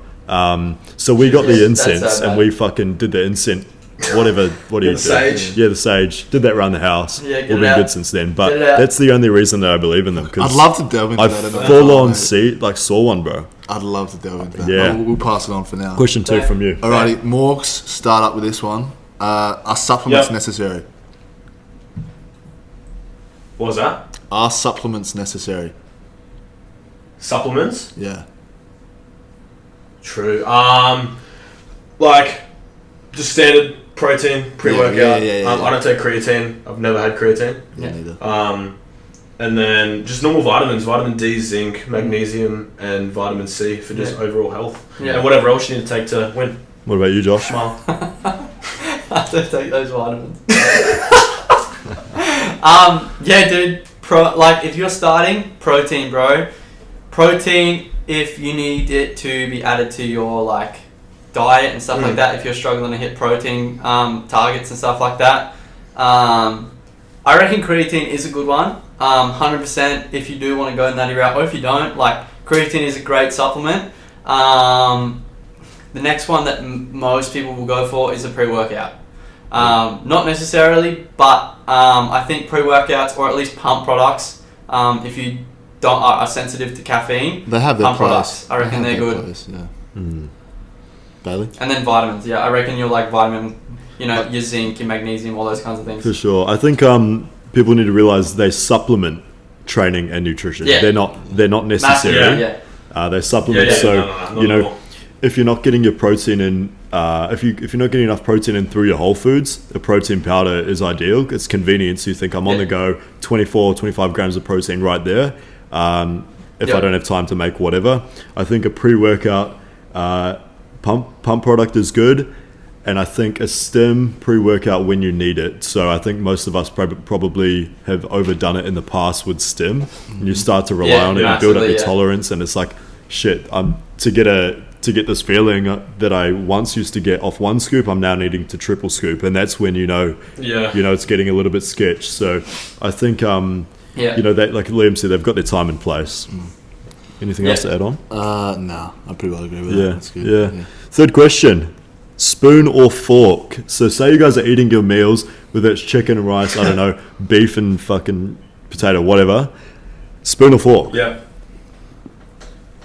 So we got the That's incense, so and bad. we fucking did the incense. What do you do? The sage. Yeah, the sage. Did that around the house. Yeah, get We've it been out. good since then. But Get it out. that's the only reason that I believe in them. I'd love to delve into I that. full on saw one, bro. I'd love to delve into that. Yeah. But we'll pass it on for now. Question 2 from you. Alrighty, Morgs, start up with this one. Are supplements Yep. necessary? What was that? Are supplements necessary? Supplements? Yeah. True. Like, just standard protein, pre-workout. Yeah. I don't take creatine. I've never had creatine. Yeah, neither. And then just normal vitamins, vitamin D, zinc, magnesium, and vitamin C for just overall health. Yeah. And whatever else you need to take to win. What about you, Josh? Smile. I don't take those vitamins. Yeah, dude. Like, if you're starting, protein, bro. Protein, if you need it to be added to your, like, diet and stuff like that, if you're struggling to hit protein targets and stuff like that. I reckon creatine is a good one. 100% if you do want to go in that route, or if you don't, like, creatine is a great supplement. The next one that most people will go for is a pre-workout. Not necessarily, but I think pre-workouts, or at least pump products, if you are sensitive to caffeine, They have their pump place. products, I reckon They they're have their good. place, yeah. Bailey? And then vitamins, yeah, I reckon you'll like vitamin, your zinc, your magnesium, all those kinds of things. For sure. I think people need to realize they supplement training and nutrition. Yeah. They're not necessary. Yeah. They supplement. Yeah, So not you at know, all. if you're not getting your protein in, if you're not getting enough protein in through your whole foods, a protein powder is ideal. It's convenient. So you think I'm on the go, 25 grams of protein right there. If I don't have time to make whatever, I think a pre-workout pump product is good. And I think a stim pre-workout when you need it. So I think most of us probably have overdone it in the past with stim. And you start to rely on it and build up your tolerance. And it's like, shit, to get this feeling that I once used to get off one scoop, I'm now needing to triple scoop. And that's when you know it's getting a little bit sketch. So I think, that, like Liam said, they've got their time in place. Anything else to add on? No, I pretty well agree with that. That's good. Yeah. Third question. Spoon or fork? So say you guys are eating your meals, whether it's chicken and rice, I don't know, beef and fucking potato, whatever. Spoon or fork? Yeah.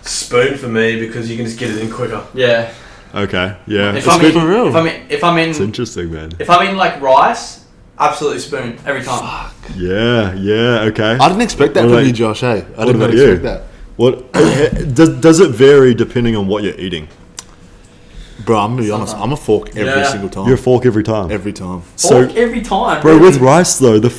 Spoon for me because you can just get it in quicker. Yeah. Okay. Yeah. If I'm in, it's interesting, man. If I'm in like rice, absolutely spoon every time. Fuck. Yeah. Okay. I didn't expect that from you, Josh. Hey, I didn't expect that. What does it vary depending on what you're eating? Bro, I'm gonna be honest. I'm a fork every single time. You're a fork every time. Every time. Fork every time, bro. With rice though, the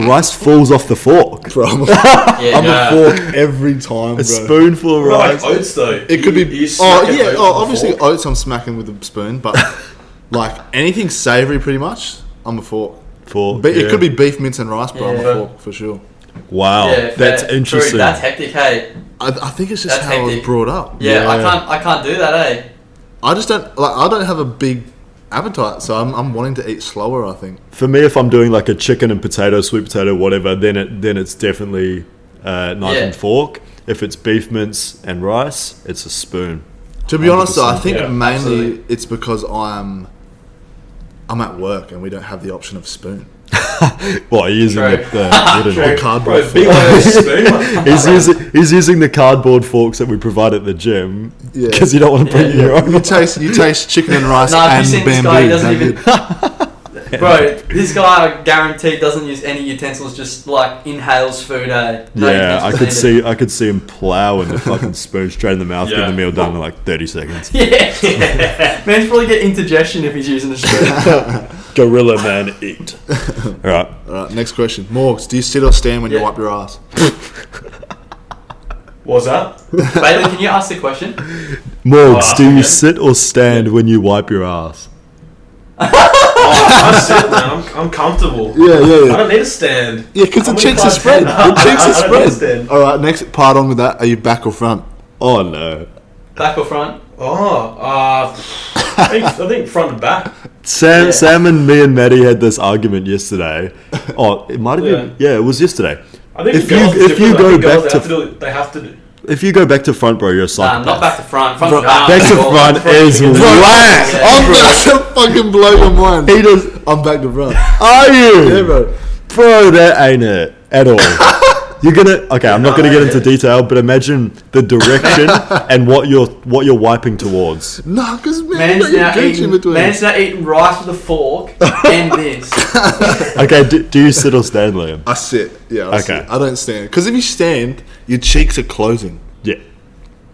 rice falls off the fork. Bro, I'm a fork every time. Bro. A spoonful of rice. Like oats though. It could be. Obviously oats. I'm smacking with a spoon, but like anything savoury, pretty much, I'm a fork. Fork. But it could be beef, mince, and rice, bro. I'm a fork for sure. Wow, that's interesting. True, that's hectic. Hey, I think it's just how I was brought up. Yeah, I can't do that. Eh. I just don't like. I don't have a big appetite, so I'm wanting to eat slower. I think. For me, if I'm doing like a chicken and potato, sweet potato, whatever, then it's definitely knife and fork. If it's beef mince and rice, it's a spoon. To be honest, though, I think mainly it's because I'm at work and we don't have the option of spoon. What, using the cardboard fork. He's using the cardboard forks that we provide at the gym because you don't want to bring your own. You taste chicken and rice and bamboo. Guy, he doesn't even, bro, this guy I guarantee doesn't use any utensils, just like inhales food. I could see him plowing the fucking spoon straight in the mouth, getting the meal done in like 30 seconds. Man's probably get indigestion if he's using a spoon. Gorilla man eat. All right, next question. Morgs, do you sit or stand when you wipe your ass? What's that? Bailey, can you ask the question? Morgs, do you sit or stand when you wipe your ass? I sit, man. I'm comfortable. Yeah. I don't need to stand. Yeah, because the cheeks are spread. All right, next part on with that. Are you back or front? Oh no. Back or front? I think front and back. Sam and me and Maddie had this argument yesterday. Oh, it might have been. Yeah, it was yesterday. I think if you go back to they have to do. If you go back to front, bro, you're a psychopath. Nah, not back to front. Back to front is whack. I'm about to fucking blow your mind. I'm back to front. Are you? Yeah, bro. Bro, that ain't it at all. You're gonna I'm not gonna get into detail, but imagine the direction and what you're wiping towards. No, because man's now eating rice with a fork and this. Okay, do you sit or stand, Liam? I sit. Yeah. I sit. I don't stand because if you stand, your cheeks are closing. Yeah.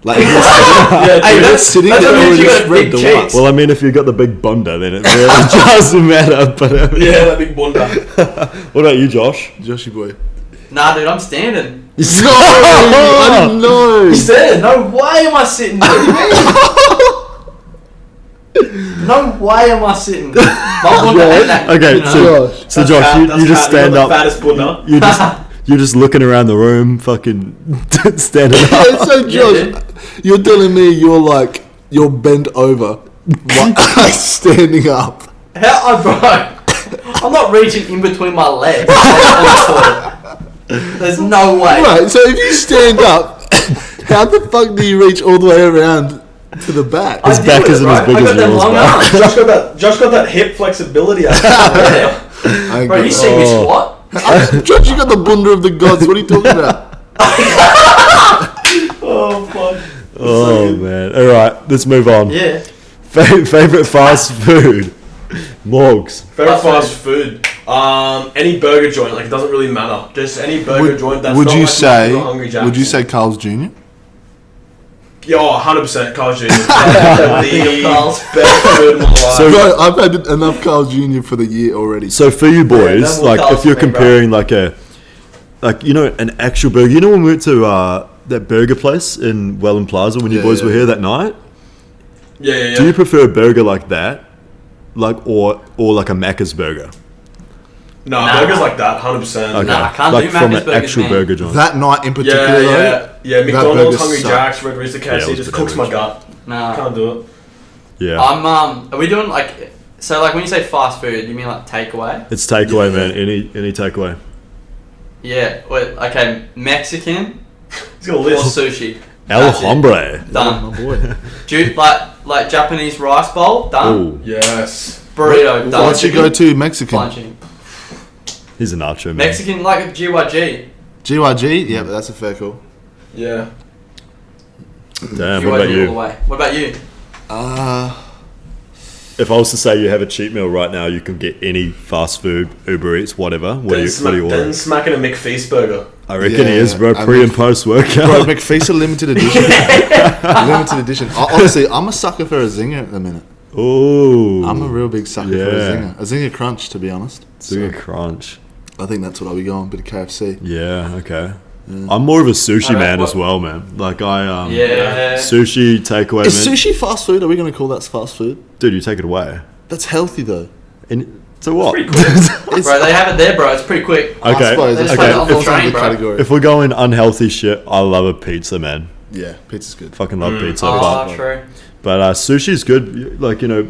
Like that's sitting there already spread the white. Well, I mean, if you got the big bunda, then it really doesn't matter. But that big bunda. What about you, Josh? Joshy boy. Nah, dude, I'm standing. No, I didn't know. You said, no way am I sitting. No way am I sitting. So Josh, you just stand up. Fattest bunda. You're just looking around the room, fucking standing up. So Josh, you're telling me you're bent over, standing up. How, bro? I'm not reaching in between my legs. There's no way. Right, so if you stand up, how the fuck do you reach all the way around to the back? His back isn't as big as yours, bro. Josh got that hip flexibility. Bro, you see me squat? Josh, you got the bunda of the gods. What are you talking about? Oh, fuck. Oh, man. All right, let's move on. Yeah. Favorite fast food? Morgs. Favorite fast food? Any burger joint. Like, it doesn't really matter. Just any burger joint. That's would you say Carl's Jr.? Yeah, 100% Carl Jr. The best food in my life. So bro, I've had enough Carl Jr. for the year already. So for you boys, no more like Carl's if you're for me, bro. comparing like you know, an actual burger. You know when we went to that burger place in Welland Plaza when you boys were here that night? Yeah. Do you prefer a burger like that, like or like a Macca's burger? No, Nah. burgers like that, 100%. Okay. Nah, I can't like do from Macca's an burgers, actual man. burger joint. That night in particular, Yeah. that McDonald's, burger Hungry sucked. Jack's, Red Rooster, Yeah, KFC it was just a bit cooks my average. gut. Nah. Can't do it. Yeah, Are we doing like, so like when you say fast food, you mean like takeaway? it's takeaway, man. Any takeaway. Yeah. Wait, okay, Mexican He's got a or list. sushi. El That's it. hombre. Done. my boy. Dude, like Japanese rice bowl, done. Ooh, Yes. Burrito, done. Why'd you go to Mexican? Flying chicken. he's a nacho man. Mexican, like a GYG. GYG? Yeah, but that's a fair call. Yeah. Damn. GYG What about all the you? way. What about you? If I was to say you have a cheat meal right now, you can get any fast food, Uber Eats, whatever. What do you order? Then smacking a McFeast burger. I reckon Yeah, he is, bro. I Pre mean- and post Bro, workout. McFeast a limited edition. Limited edition. Honestly, I'm a sucker for a zinger at the minute. Ooh. I'm a real big sucker for a Yeah. zinger. A zinger crunch, to be honest. Zinger crunch. I think that's what I'll be going. Bit of KFC. Yeah. Okay. I'm more of a sushi Alright, man what- as well, man. Like I Yeah. sushi takeaway. Is man. sushi fast food? Are we going to call that fast food? Dude, you take it away. That's healthy though. And so what? Pretty quick. Bro, they have it there, bro. It's pretty quick. I Okay, suppose That's that's fine. okay. I'll Falls train, under the bro. category. If we're going unhealthy shit, I love a pizza, man. Yeah, pizza's good. Fucking love pizza. Oh, But, true. sushi's good. Like, you know,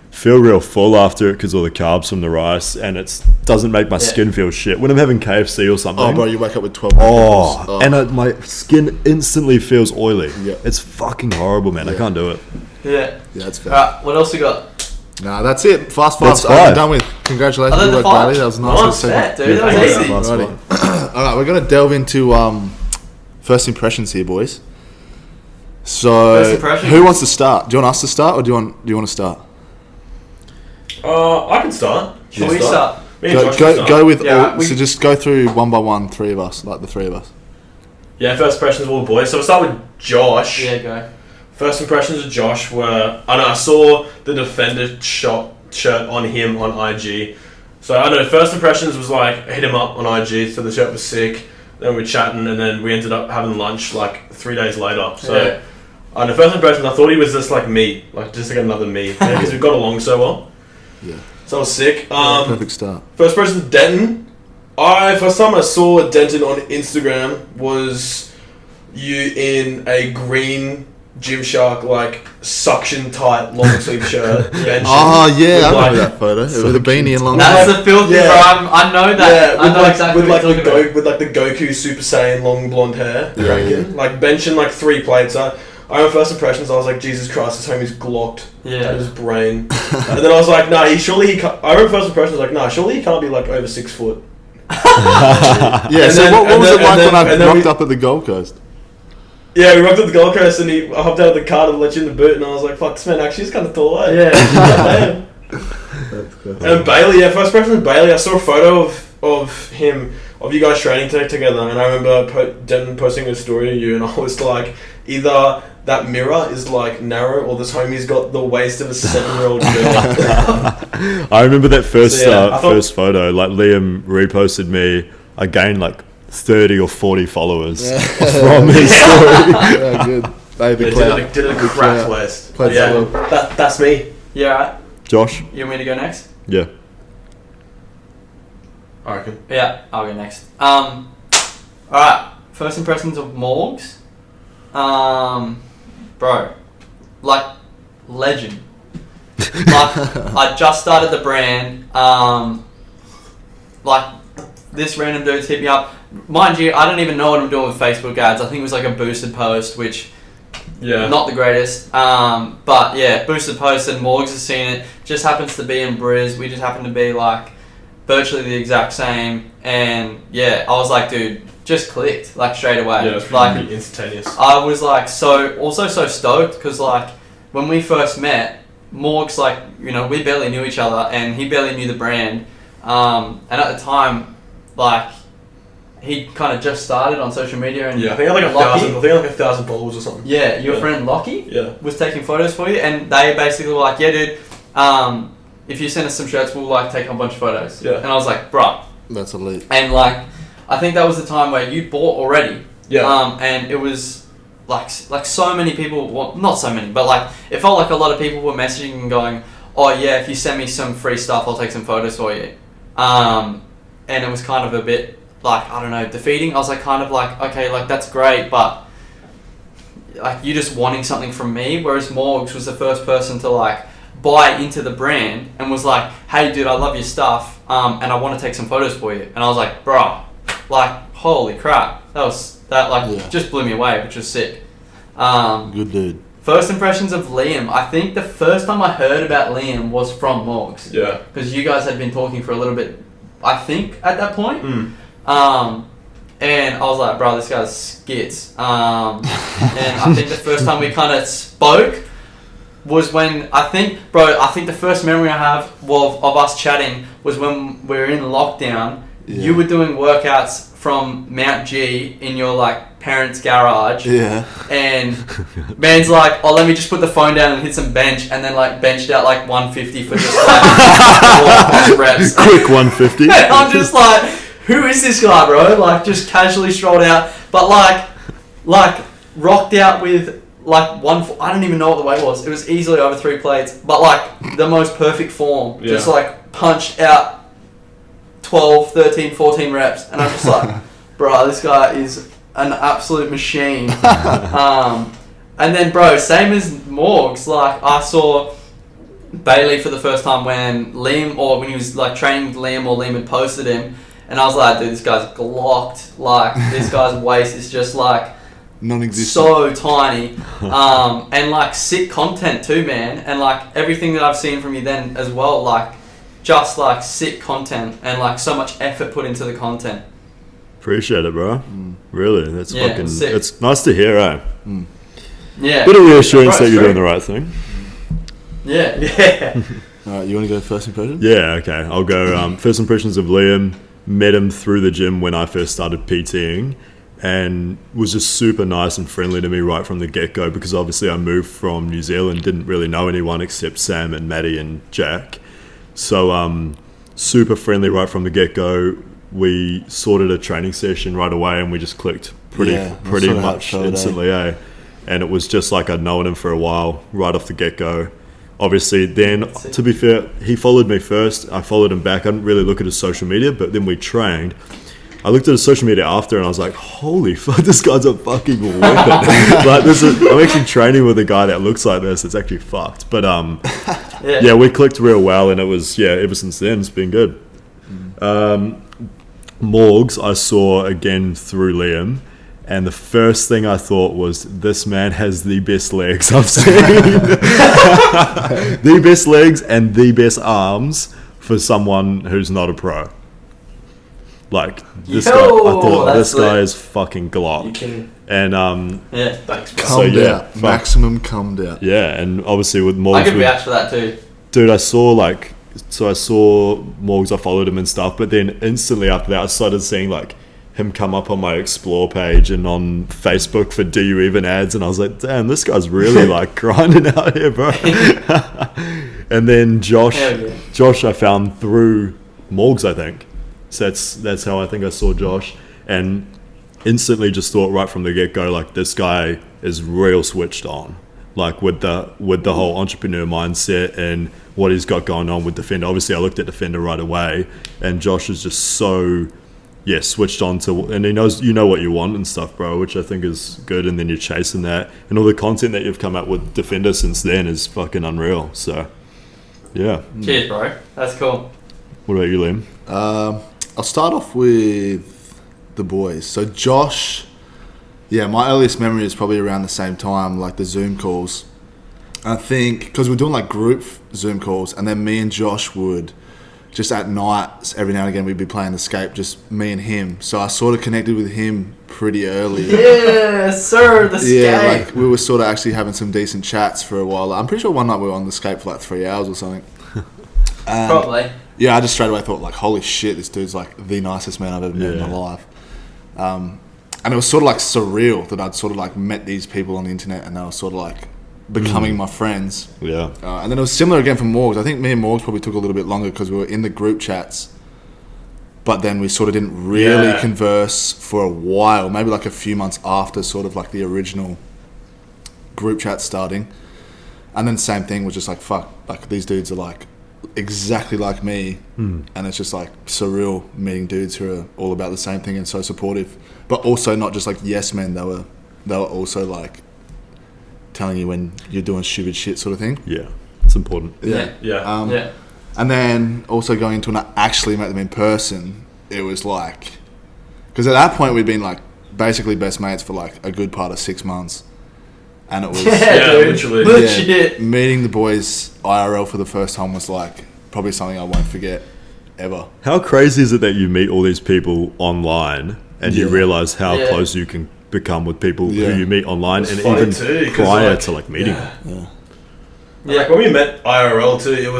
feel real full after it because all the carbs from the rice, and it doesn't make my skin feel shit. When I'm having KFC or something. Oh, bro, you wake up with 12 Oh, pimples. and my skin instantly feels oily. Yeah. It's fucking horrible, man. I Yeah. can't do it. Yeah. Yeah, that's fair. Alright, what else you got? Nah, that's it. Fast That's five. I'm five. done with. Congratulations, Other good than work, five? Bailey. That was a nice Oh, little set, segment. dude. That was Yeah, easy. last Righty. one. All right, we're gonna delve into first impressions here, boys. So, First impressions. who wants to start? Do you want us to start, or do you want to start? I can start. Shall we start? Me and Go, Josh can go, start. go with Yeah, all. we- So just go through one by one, three of us, like the three of us. Yeah, first impressions of all the boys. So we'll start with Josh. Yeah, go. First impressions of Josh were, I saw the Defender shirt on him on IG. So I don't know, first impressions was like, I hit him up on IG, so the shirt was sick. Then we were chatting, and then we ended up having lunch like 3 days later. So Yeah. I don't know, first impressions, I thought he was just like me, like just like another me, because we got along so well. Yeah. So I was sick. Perfect start. First person, Denton. First time I saw Denton on Instagram was you in a green Gymshark like suction tight long sleeve shirt. benching Oh yeah, with, I like, remember that photo. With a beanie and long. That's the filthy, Yeah. bro. I know that. Yeah, I know like, exactly with what like you're the talking about. with like the Goku Super Saiyan long blonde hair, Yeah, cranking, yeah. like benching like 3 plates. I remember first impressions. I was like, Jesus Christ, this homie's glocked Yeah. at his brain. And then I was like, nah, he can't. I remember first impressions like, nah, surely he can't be like over 6 foot. Yeah. And So then- what and was then- it like and then- when I and then rocked we- up at the Gold Coast? Yeah, we rocked up the Gold Coast and I hopped out of the car to let you in the boot, and I was like, fuck, this man actually is kind of tall, eh? Yeah. And Bailey, first impression of Bailey, I saw a photo of him, of you guys training together, and I remember Denton posting a story of you, and I was like, either that mirror is like narrow, or this homie's got the waist of a 7-year-old girl. I remember that first So, yeah, I thought- first photo. Like Liam reposted me. I gained like 30 or 40 followers from his story. Yeah, good. Baby They clout. did a Good cracked clout. waist. Played Yeah, so well. that's me. Yeah, right. Josh, You want me to go next? yeah. I reckon. Yeah, I'll go next. Alright. First impressions of Morgs. Bro. Like, legend. Like, I just started the brand. Like, this random dude's hit me up. Mind you, I don't even know what I'm doing with Facebook ads. I think it was like a boosted post, which Yeah. not the greatest. But yeah, boosted post and Morgs has seen it. Just happens to be in Briz. We just happen to be like virtually the exact same. And yeah, I was like, dude, just clicked like straight away. Yeah, it's like pretty instantaneous. I was like so stoked because like when we first met, Morgs, like, you know, we barely knew each other and he barely knew the brand. And at the time, like, he kind of just started on social media, and Yeah, I think I had like Lockie- 1,000 followers or something. Yeah, your Yeah. friend Lockie Yeah. was taking photos for you, and they basically were like, "Yeah, dude, if you send us some shirts, we'll like take a bunch of photos." Yeah. And I was like, "Bruh." That's elite. And like, I think that was the time where you bought already. Yeah. And it was like so many people. Well, not so many, but like it felt like a lot of people were messaging and going, "Oh yeah, if you send me some free stuff, I'll take some photos for you." And it was kind of a bit like, I don't know, defeating. I was like, kind of like, okay, like that's great, but like you just wanting something from me. Whereas Morgs was the first person to like buy into the brand and was like, "Hey dude, I love your stuff, and I want to take some photos for you." And I was like, "Bruh, like holy crap, that just blew me away," which was sick. Good dude. First impressions of Liam. I think the first time I heard about Liam was from Morgs. Yeah. Because you guys had been talking for a little bit, I think, at that point. And I was like, "Bro, this guy's skits." And I think the first time we kind of spoke was when, I think the first memory I have of us chatting was when we were in lockdown. Yeah. You were doing workouts from Mount G in your like parents' garage. Yeah. And man's like, "Oh, let me just put the phone down and hit some bench," and then like benched out like 150 for just like reps. Quick 150. And I'm just like, who is this guy, bro? Like just casually strolled out, but like rocked out with like I don't even know what the weight was. It was easily over 3 plates, but like the most perfect form. Yeah. Just like punched out 12, 13, 14 reps, and I'm just like, bro, this guy is an absolute machine. And then, bro, same as Morgs, like I saw Bailey for the first time when when he was like training with Liam, or Liam had posted him, and I was like, dude, this guy's glocked. Like this guy's waist is just like Non-existent. so tiny, and like sick content too, man. And like everything that I've seen from you then as well, like just like sick content and like so much effort put into the content. Appreciate it, bro. Really, that's Yeah, fucking. sick. It's nice to hear, eh? Yeah. Bit of reassurance Bro, that you're true. doing the right thing. Yeah. Yeah. Alright, you want to go first impression? Yeah, okay. I'll go. First impressions of Liam. Met him through the gym when I first started PTing, and was just super nice and friendly to me right from the get-go, because obviously I moved from New Zealand, didn't really know anyone except Sam and Maddie and Jack. So super friendly right from the get-go. We sorted a training session right away, and we just clicked pretty much instantly, eh? And it was just like I'd known him for a while right off the get-go. Obviously, then, to be fair, he followed me first. I followed him back. I didn't really look at his social media, but then we trained. I looked at his social media after, and I was like, holy fuck, this guy's a fucking weapon. Like, I'm actually training with a guy that looks like this. It's actually fucked. But, yeah, we clicked real well, and it was, ever since then, it's been good. Morgs, I saw again through Liam. And the first thing I thought was, this man has the best legs I've seen. The best legs and the best arms for someone who's not a pro. Like, this guy, I thought this guy is fucking glock. And, yeah. Thanks, bro. Cummed out. Maximum cummed out. Yeah, and obviously with Morgs... I could vouch for that too. Dude, I saw Morgs, I followed him and stuff, but then instantly after that, I started seeing, like, him come up on my Explore page and on Facebook for Do You Even ads, and I was like, damn, this guy's really like grinding out here, bro. And then Josh I found through Morgs, I think. So that's how I think I saw Josh, and instantly just thought right from the get-go, like, this guy is real switched on, like with the whole entrepreneur mindset and what he's got going on with Defender. Obviously I looked at Defender right away, and Josh is just so switched on to, and he knows, you know what you want and stuff, bro, which I think is good. And then you're chasing that, and all the content that you've come up with Defender since then is fucking unreal. So yeah, cheers, bro. That's cool. What about you, Liam? I'll start off with the boys. So Josh, my earliest memory is probably around the same time, like the Zoom calls. I think because we're doing like group Zoom calls, and then me and Josh would just at night, every now and again, we'd be playing Escape, just me and him. So I sort of connected with him pretty early. Yeah, sir, the Escape. Yeah, like we were sort of actually having some decent chats for a while. I'm pretty sure one night we were on the Escape for like 3 hours or something. Probably. Yeah, I just straight away thought like, holy shit, this dude's like the nicest man I've ever met in my life. And it was sort of like surreal that I'd sort of like met these people on the internet and they were sort of like becoming my friends. Yeah. And then it was similar again for Morgs. I think me and Morgs probably took a little bit longer because we were in the group chats, but then we sort of didn't really converse for a while, maybe like a few months after sort of like the original group chat starting. And then same thing was just like, fuck, like these dudes are like exactly like me. And it's just like surreal meeting dudes who are all about the same thing and so supportive, but also not just like yes men. They were also like telling you when you're doing stupid shit sort of thing. Yeah, it's important. Yeah. And then also going into when I actually met them in person, it was like, because at that point we'd been like basically best mates for like a good part of 6 months. And it was literally. Legit. Meeting the boys IRL for the first time was like probably something I won't forget ever. How crazy is it that you meet all these people online and you realize how close you can become with people who you meet online and even prior to like meeting them? Like when we met IRL too, it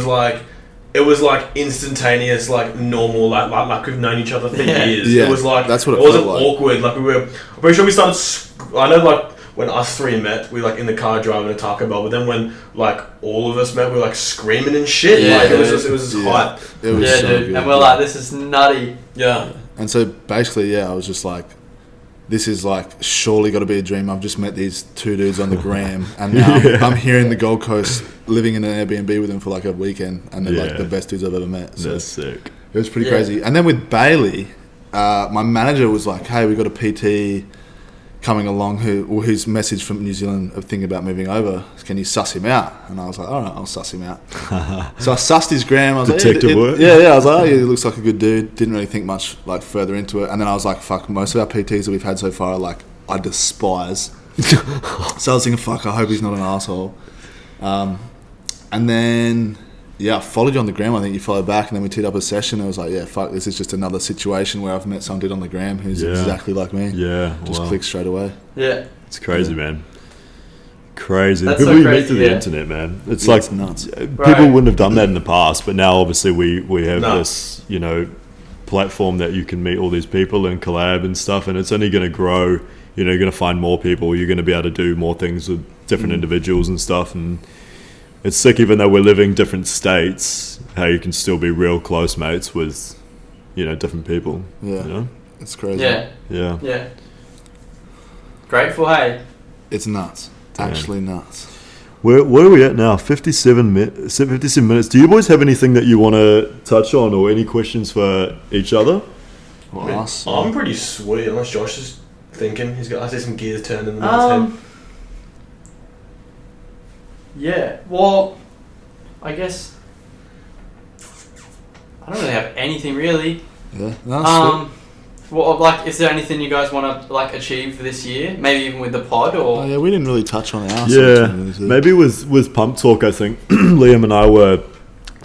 was like instantaneous, like normal, like we've known each other for years. Yeah, it was like that's what it it wasn't felt like. awkward. Like I'm pretty sure we started. I know, like when us three met, we like in the car driving to Taco Bell. But then when like all of us met, we were like screaming and shit. Yeah, like it was just hype. It was so dude. good. And we're like, this is nutty. Yeah. And so basically, I was just like, this is like surely got to be a dream. I've just met these two dudes on the gram, and now I'm here in the Gold Coast, living in an Airbnb with them for like a weekend, and they're like the best dudes I've ever met. So that's sick. it was pretty crazy. And then with Bailey, my manager was like, "Hey, we got a PT coming along whose message from New Zealand of thinking about moving over. Can you suss him out?" And I was like, "All right, I'll suss him out." So I sussed his gram. I was Detective work. Yeah. I was like, "Oh, yeah, he looks like a good dude." Didn't really think much like further into it. And then I was like, "Fuck, most of our PTs that we've had so far are like I despise." So I was thinking, "Fuck, I hope he's not an asshole." And then I followed you on the gram. I think you followed back, and then we teed up a session. I was like, "Yeah, fuck, this is just another situation where I've met some dude on the gram who's exactly like me." Yeah, just clicked straight away. Yeah, it's crazy, man. Crazy. That's People so we crazy, meet through the internet, man. It's like it's nuts. People wouldn't have done that in the past, but now obviously we have this, platform that you can meet all these people and collab and stuff, and it's only going to grow. You're going to find more people. You're going to be able to do more things with different individuals and stuff, and it's sick, even though we're living different states, how you can still be real close mates with, different people. Yeah, it's crazy. Yeah. Grateful, hey. It's nuts. Actually nuts. Where are we at now? 57 minutes. Do you boys have anything that you want to touch on or any questions for each other? Or us? I'm pretty sweet, unless Josh is thinking. I see some gears turned in the man's head. Yeah, well, I guess I don't really have anything really. Yeah, no, well, like, is there anything you guys want to like achieve this year? Maybe even with the pod, or? Oh, yeah, we didn't really touch on our maybe with Pump Talk. I think Liam and I were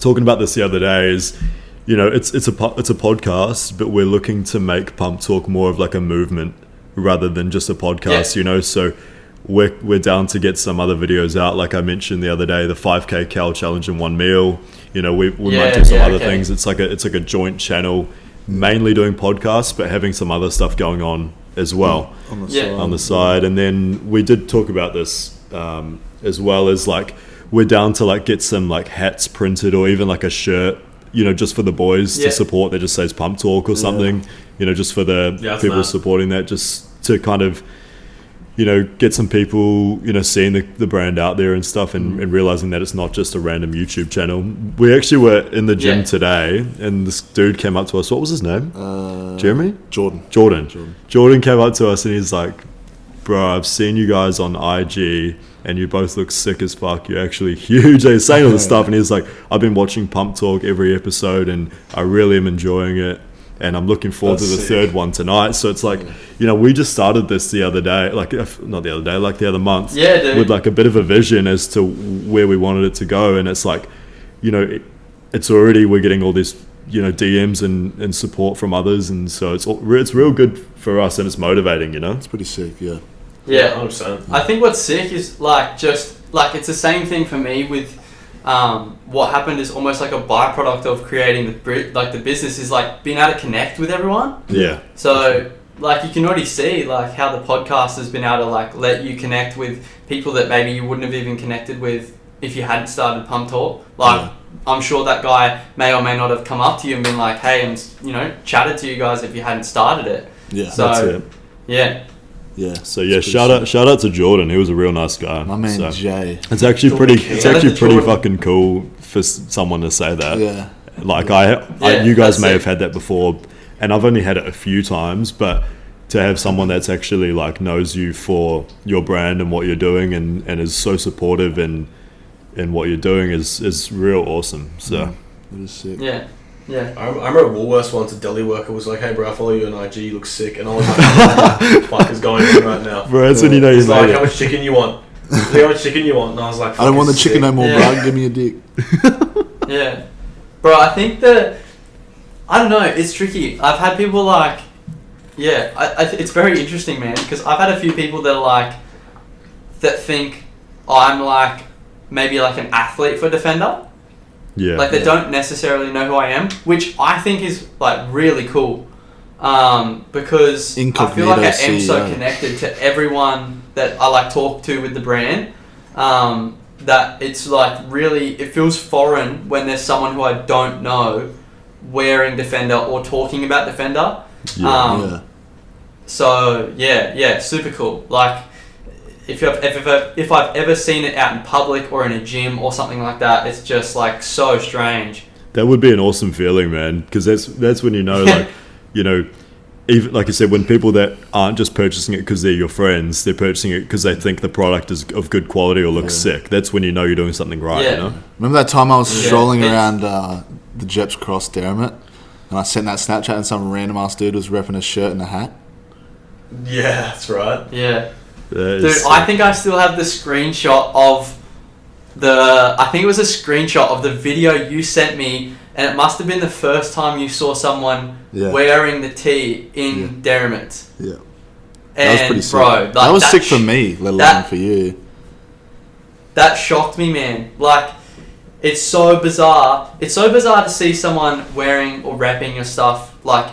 talking about this the other day. Is it's a podcast, but we're looking to make Pump Talk more of like a movement rather than just a podcast. So. We're down to get some other videos out, like I mentioned the other day, the 5K cal challenge in one meal. We might do some other things. It's like a joint channel, mainly doing podcasts, but having some other stuff going on as well on the side. And then we did talk about this as well as like we're down to like get some like hats printed or even like a shirt, just for the boys to support that just says Pump Talk or something. Just for the people supporting that, just to kind of. Get some people, seeing the brand out there and stuff and realizing that it's not just a random YouTube channel. We actually were in the gym today and this dude came up to us. What was his name? Jeremy? Jordan came up to us and he's like, "Bro, I've seen you guys on IG and you both look sick as fuck. You're actually huge." He's saying all this stuff and he's like, "I've been watching Pump Talk every episode and I really am enjoying it. And I'm looking forward to the third one tonight." So it's like, we just started this the other day, like not the other day, like the other month, with like a bit of a vision as to where we wanted it to go. And it's like, it's already, we're getting all these, DMs and support from others. And so it's real good for us and it's motivating, It's pretty sick, yeah. Yeah, 100%. I think what's sick is like, just like, it's the same thing for me with, what happened is almost like a byproduct of creating the business is like being able to connect with everyone. Yeah. So like you can already see like how the podcast has been able to like let you connect with people that maybe you wouldn't have even connected with if you hadn't started Pump Talk. Like I'm sure that guy may or may not have come up to you and been like, hey, and chatted to you guys if you hadn't started it. Yeah, so that's it. Yeah. So yeah, shout out to Jordan. He was a real nice guy. My man Jay. It's actually pretty. It's actually pretty Jordan. fucking cool for someone to say that. Yeah. Like you guys may have it. had that before, and I've only had it a few times, but to have someone that's actually like knows you for your brand and what you're doing and is so supportive in what you're doing is real awesome. So It is sick. Yeah. I remember at Woolworths once, a deli worker was like, hey bro, I follow you on IG, you look sick. And I was like, what the fuck is going on right now? bro, that's when you know He's you like, made how it. much chicken you want? He's like, how much chicken you want? And I was like, I don't want the fucking chicken no sick. more, Yeah. bro. Give me a dick. Yeah. Bro, I think I don't know, it's tricky. I've had people like, it's very interesting, man, because I've had a few people that are like, that think I'm like, maybe like an athlete for Defender. Yeah. Like they don't necessarily know who I am, which I think is like really cool. Because I feel like I am so CEO. connected to everyone that I like talk to with the brand. That it's like really, it feels foreign when there's someone who I don't know wearing Defender or talking about Defender. Yeah. So yeah, super cool. Like if I've ever seen it out in public or in a gym or something like that, it's just like so strange. That would be an awesome feeling, man, because that's when you know, like, even like I said, when people that aren't just purchasing it because they're your friends, they're purchasing it because they think the product is of good quality or looks sick. That's when you know you're doing something right. Yeah. You know. Remember that time I was strolling it's- around the Jeps Cross Derrimut and I sent that Snapchat and some random ass dude was repping a shirt and a hat? Yeah, that's right. Yeah. That Dude, is I sick. think I still have the screenshot of I think it was a screenshot of the video you sent me, and it must have been the first time you saw someone wearing the tee in Derrimut. Yeah. And That was pretty sick. bro, like, that was sick sh- for me, let alone that- for you. That shocked me, man. Like, it's so bizarre. It's so bizarre to see someone wearing or repping your stuff, like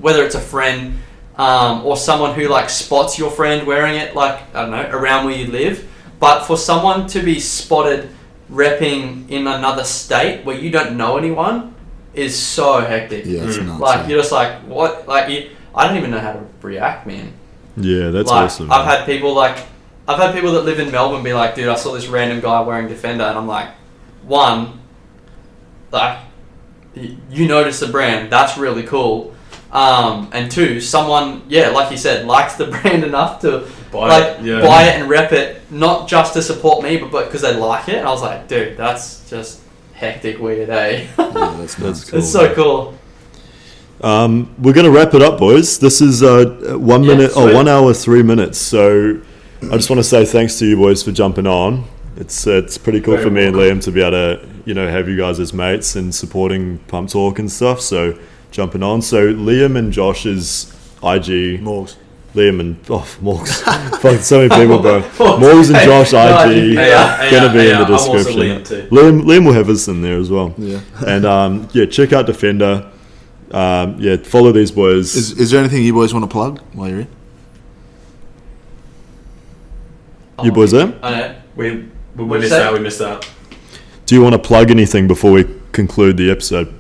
whether it's a friend, or someone who like spots your friend wearing it, like, I don't know, around where you live. But for someone to be spotted repping in another state where you don't know anyone is so hectic. Yeah, it's nuts. Like, you're just like, what? Like, I don't even know how to react, man. Yeah, that's like, awesome. I've had people that live in Melbourne be like, dude, I saw this random guy wearing Defender, and I'm like, one, like, you notice the brand, that's really cool. And two, someone, like you said, likes the brand enough to buy it and rep it, not just to support me, but because they like it. And I was like, dude, that's just hectic weird, eh? Yeah, that's cool. It's so cool. We're gonna wrap it up, boys. This is 1 minute, sweet. 1 hour 3 minutes. So I just want to say thanks to you boys for jumping on. It's pretty cool for me and Liam to be able to have you guys as mates and supporting Pump Talk and stuff. So jumping on. So Liam and Josh's IG. Morgs. Liam and Morgs. Fuck, so many people, bro. Morgs and Josh IG gonna be in the description. Liam will have us in there as well. Yeah. And check out Defender. Follow these boys. Is there anything you boys want to plug while you're here? You boys there? I know. We What'd you missed say? that. We missed that. Do you want to plug anything before we conclude the episode?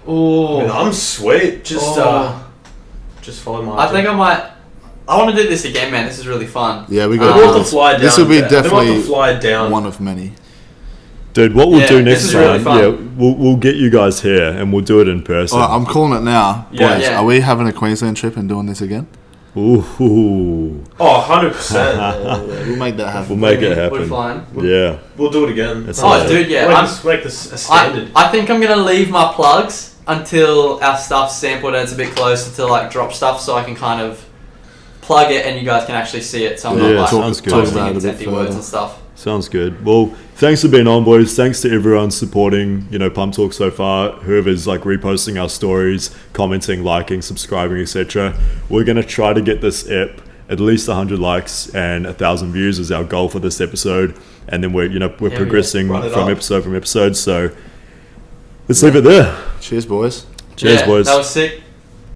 Ooh. I'm sweet. Just follow my. I think I might. I want to do this again, man. This is really fun. Yeah, we We'll got have to fly down. This will be there. We'll have definitely to fly down. one of many. Dude, what we'll do this next is really time, fun. we'll get you guys here and we'll do it in person. Alright, I'm calling it now. Yeah. Boys, Yeah. are we having a Queensland trip and doing this again? Ooh. Oh, 100%. We'll make that We'll happen. make it We're happen. flying. Yeah. We'll do it again. That's Oh, awesome. dude, yeah. Make this a standard. I think I'm gonna leave my plugs until our stuff's sampled and it's a bit closer to like drop stuff, so I can kind of plug it and you guys can actually see it. So I'm Yeah, not like sounds good. posting Talk about it a empty bit words further. and stuff. Sounds good. Well, thanks for being on, boys. Thanks to everyone supporting, Pump Talk so far. Whoever's like reposting our stories, commenting, liking, subscribing, etc. We're gonna try to get this ep at least 100 likes and 1,000 views is our goal for this episode. And then we're progressing Run it from up. episode. So let's leave it there. Cheers, boys. Cheers, Yeah, boys. That was sick.